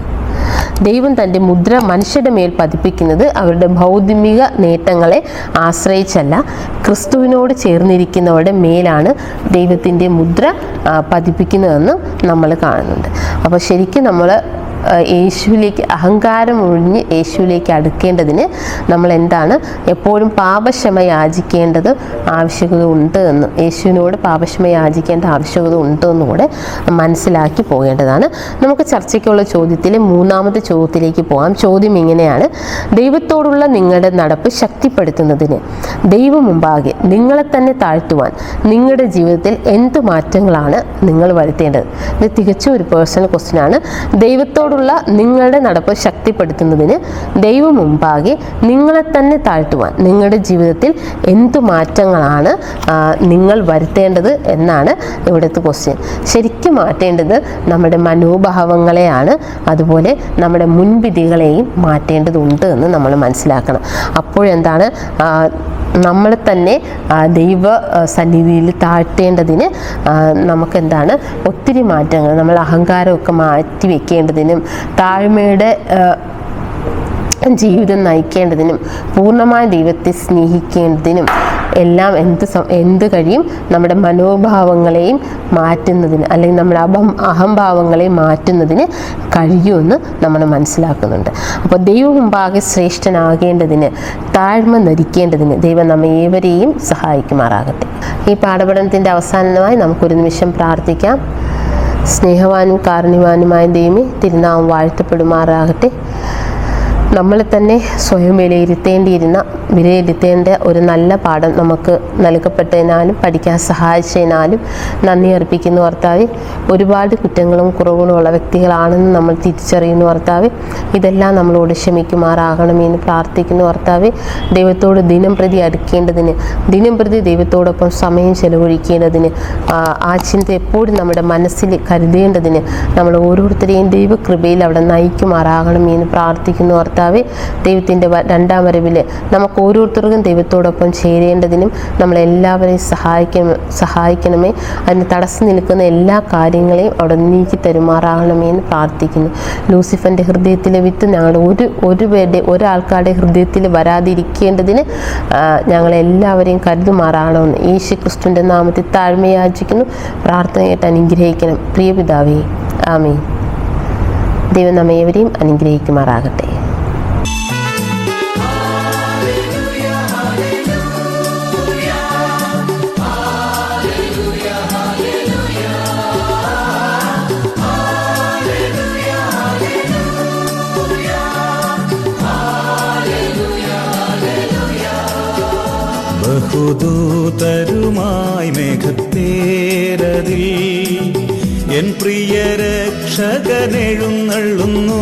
ദൈവം തൻ്റെ മുദ്ര മനുഷ്യരുടെ മേൽ പതിപ്പിക്കുന്നത് അവരുടെ ഭൗതിക നേട്ടങ്ങളെ ആശ്രയിച്ചല്ല, ക്രിസ്തുവിനോട് ചേർന്നിരിക്കുന്നവരുടെ മേലാണ് ദൈവത്തിൻ്റെ മുദ്ര പതിപ്പിക്കുന്നതെന്ന് നമ്മൾ കാണുന്നുണ്ട്. അപ്പോൾ ശരിക്കും നമ്മൾ യേശുവിലേക്ക് അഹങ്കാരം ഒഴിഞ്ഞ് യേശുവിലേക്ക് അടുക്കേണ്ടതിന് നമ്മൾ എന്താണ് എപ്പോഴും പാപക്ഷമ യാചിക്കേണ്ടത് ആവശ്യകത ഉണ്ട് എന്ന് യേശുവിനോട് പാപക്ഷമ യാചിക്കേണ്ട ആവശ്യകത ഉണ്ട് എന്നുകൂടെ മനസ്സിലാക്കി പോകേണ്ടതാണ്. നമുക്ക് ചർച്ചയ്ക്കുള്ള ചോദ്യത്തിലെ 3ാമത്തെ ചോദ്യത്തിലേക്ക് പോകാം. ചോദ്യം ഇങ്ങനെയാണ്: ദൈവത്തോടുള്ള നിങ്ങളുടെ നടപ്പ് ശക്തിപ്പെടുത്തുന്നതിന് ദൈവം മുമ്പാകെ നിങ്ങളെ തന്നെ താഴ്ത്തുവാൻ നിങ്ങളുടെ ജീവിതത്തിൽ എന്ത് മാറ്റങ്ങളാണ് നിങ്ങൾ വരുത്തേണ്ടത്? ഇത് തികച്ചും ഒരു പേഴ്സണൽ ക്വസ്റ്റ്യൻ ആണ്. ദൈവത്തോടുള്ള നിങ്ങളുടെ നടപ്പ് ശക്തിപ്പെടുത്തുന്നതിന് ദൈവം മുമ്പാകെ നിങ്ങളെ തന്നെ താഴ്ത്തുവാൻ നിങ്ങളുടെ ജീവിതത്തിൽ എന്തു മാറ്റങ്ങളാണ് നിങ്ങൾ വരുത്തേണ്ടത് എന്നാണ് ഇവിടുത്തെ ക്വസ്റ്റ്യൻ. ശരിക്കും മാറ്റേണ്ടത് നമ്മുടെ മനോഭാവങ്ങളെയാണ്, അതുപോലെ നമ്മുടെ മുൻവിധികളെയും മാറ്റേണ്ടതുണ്ട് എന്ന് നമ്മൾ മനസ്സിലാക്കണം. അപ്പോഴെന്താണ് നമ്മളെ തന്നെ ദൈവ സന്നിധിയിൽ താഴ്ത്തേണ്ടതിന് നമുക്കെന്താണ് ഒത്തിരി മാറ്റങ്ങൾ, നമ്മൾ അഹങ്കാരമൊക്കെ മാറ്റി വെക്കേണ്ടതിനും താഴ്മയുടെ ജീവിതം നയിക്കേണ്ടതിനും പൂർണ്ണമായ ദൈവത്തെ സ്നേഹിക്കേണ്ടതിനും എല്ലാം എന്ത് കഴിയും? നമ്മുടെ മനോഭാവങ്ങളെയും മാറ്റുന്നതിന്, അല്ലെങ്കിൽ നമ്മുടെ അഹംഭാവങ്ങളെയും മാറ്റുന്നതിന് കഴിയുമെന്ന് നമ്മൾ മനസ്സിലാക്കുന്നുണ്ട്. അപ്പോൾ ദൈവം മുമ്പാകെ ശ്രേഷ്ഠനാകേണ്ടതിന്, താഴ്മ ധരിക്കേണ്ടതിന് ദൈവം നമ്മെ ഏവരെയും സഹായിക്കുമാറാകട്ടെ. ഈ പാഠപഠനത്തിൻ്റെ അവസാനമായി നമുക്കൊരു നിമിഷം പ്രാർത്ഥിക്കാം. സ്നേഹവാനും കാരുണ്യവാനുമായ ദൈവമേ, തിരുനാമം വാഴ്ത്തപ്പെടുമാറാകട്ടെ. നമ്മളെ തന്നെ സ്വയം വിലയിരുത്തേണ്ട ഒരു നല്ല പാഠം നമുക്ക് നൽകപ്പെട്ടതിനാലും പഠിക്കാൻ സഹായിച്ചതിനാലും നന്ദി അർപ്പിക്കുന്നു കർത്താവേ. ഒരുപാട് കുറ്റങ്ങളും കുറവുകളും ഉള്ള വ്യക്തികളാണെന്ന് നമ്മൾ തിരിച്ചറിയുന്നു കർത്താവേ. ഇതെല്ലാം നമ്മളോട് ക്ഷമിക്കുമാറാകണമെന്ന് പ്രാർത്ഥിക്കുന്നു കർത്താവേ. ദൈവത്തോട് ദിനം പ്രതി അടുക്കേണ്ടതിന്, ദിനം പ്രതി ദൈവത്തോടൊപ്പം സമയം ചെലവഴിക്കേണ്ടതിന്, ആ ചിന്ത എപ്പോഴും നമ്മുടെ മനസ്സിൽ കരുതേണ്ടതിന് നമ്മൾ ഓരോരുത്തരെയും ദൈവകൃപയിൽ അവിടെ നയിക്കുമാറാകണമെന്ന് പ്രാർത്ഥിക്കുന്നു കർത്താവേ. ദൈവത്തിൻ്റെ 2ാം വരവിൽ നമുക്ക് ഓരോരുത്തർക്കും ദൈവത്തോടൊപ്പം ചേരേണ്ടതിനും നമ്മളെല്ലാവരെയും സഹായിക്കണമേ. അതിന് തടസ്സം നിൽക്കുന്ന എല്ലാ കാര്യങ്ങളെയും അവിടെ നീക്കി തരുമാറാകണമേ എന്ന് പ്രാർത്ഥിക്കുന്നു. ലൂസിഫറിൻ്റെ ഹൃദയത്തിലെ വിത്ത് ഞങ്ങളുടെ ഒരാൾക്കാരുടെ ഹൃദയത്തിൽ വരാതിരിക്കേണ്ടതിന് ഞങ്ങളെല്ലാവരെയും കരുതുമാറാകണമെന്ന് യേശു ക്രിസ്തുവിൻ്റെ നാമത്തിൽ താഴ്മയാചിക്കുന്നു. പ്രാർത്ഥനയായിട്ട് അനുഗ്രഹിക്കണം പ്രിയ പിതാവേ. ആമേൻ. ദൈവം നമ്മേവരെയും അനുഗ്രഹിക്കുമാറാകട്ടെ. Hallelujah, hallelujah, hallelujah. ബഹുദൂതരുമായി മേഘത്തേരതിൽ എൻ പ്രിയ രക്ഷകനെഴുന്നള്ളുന്നു.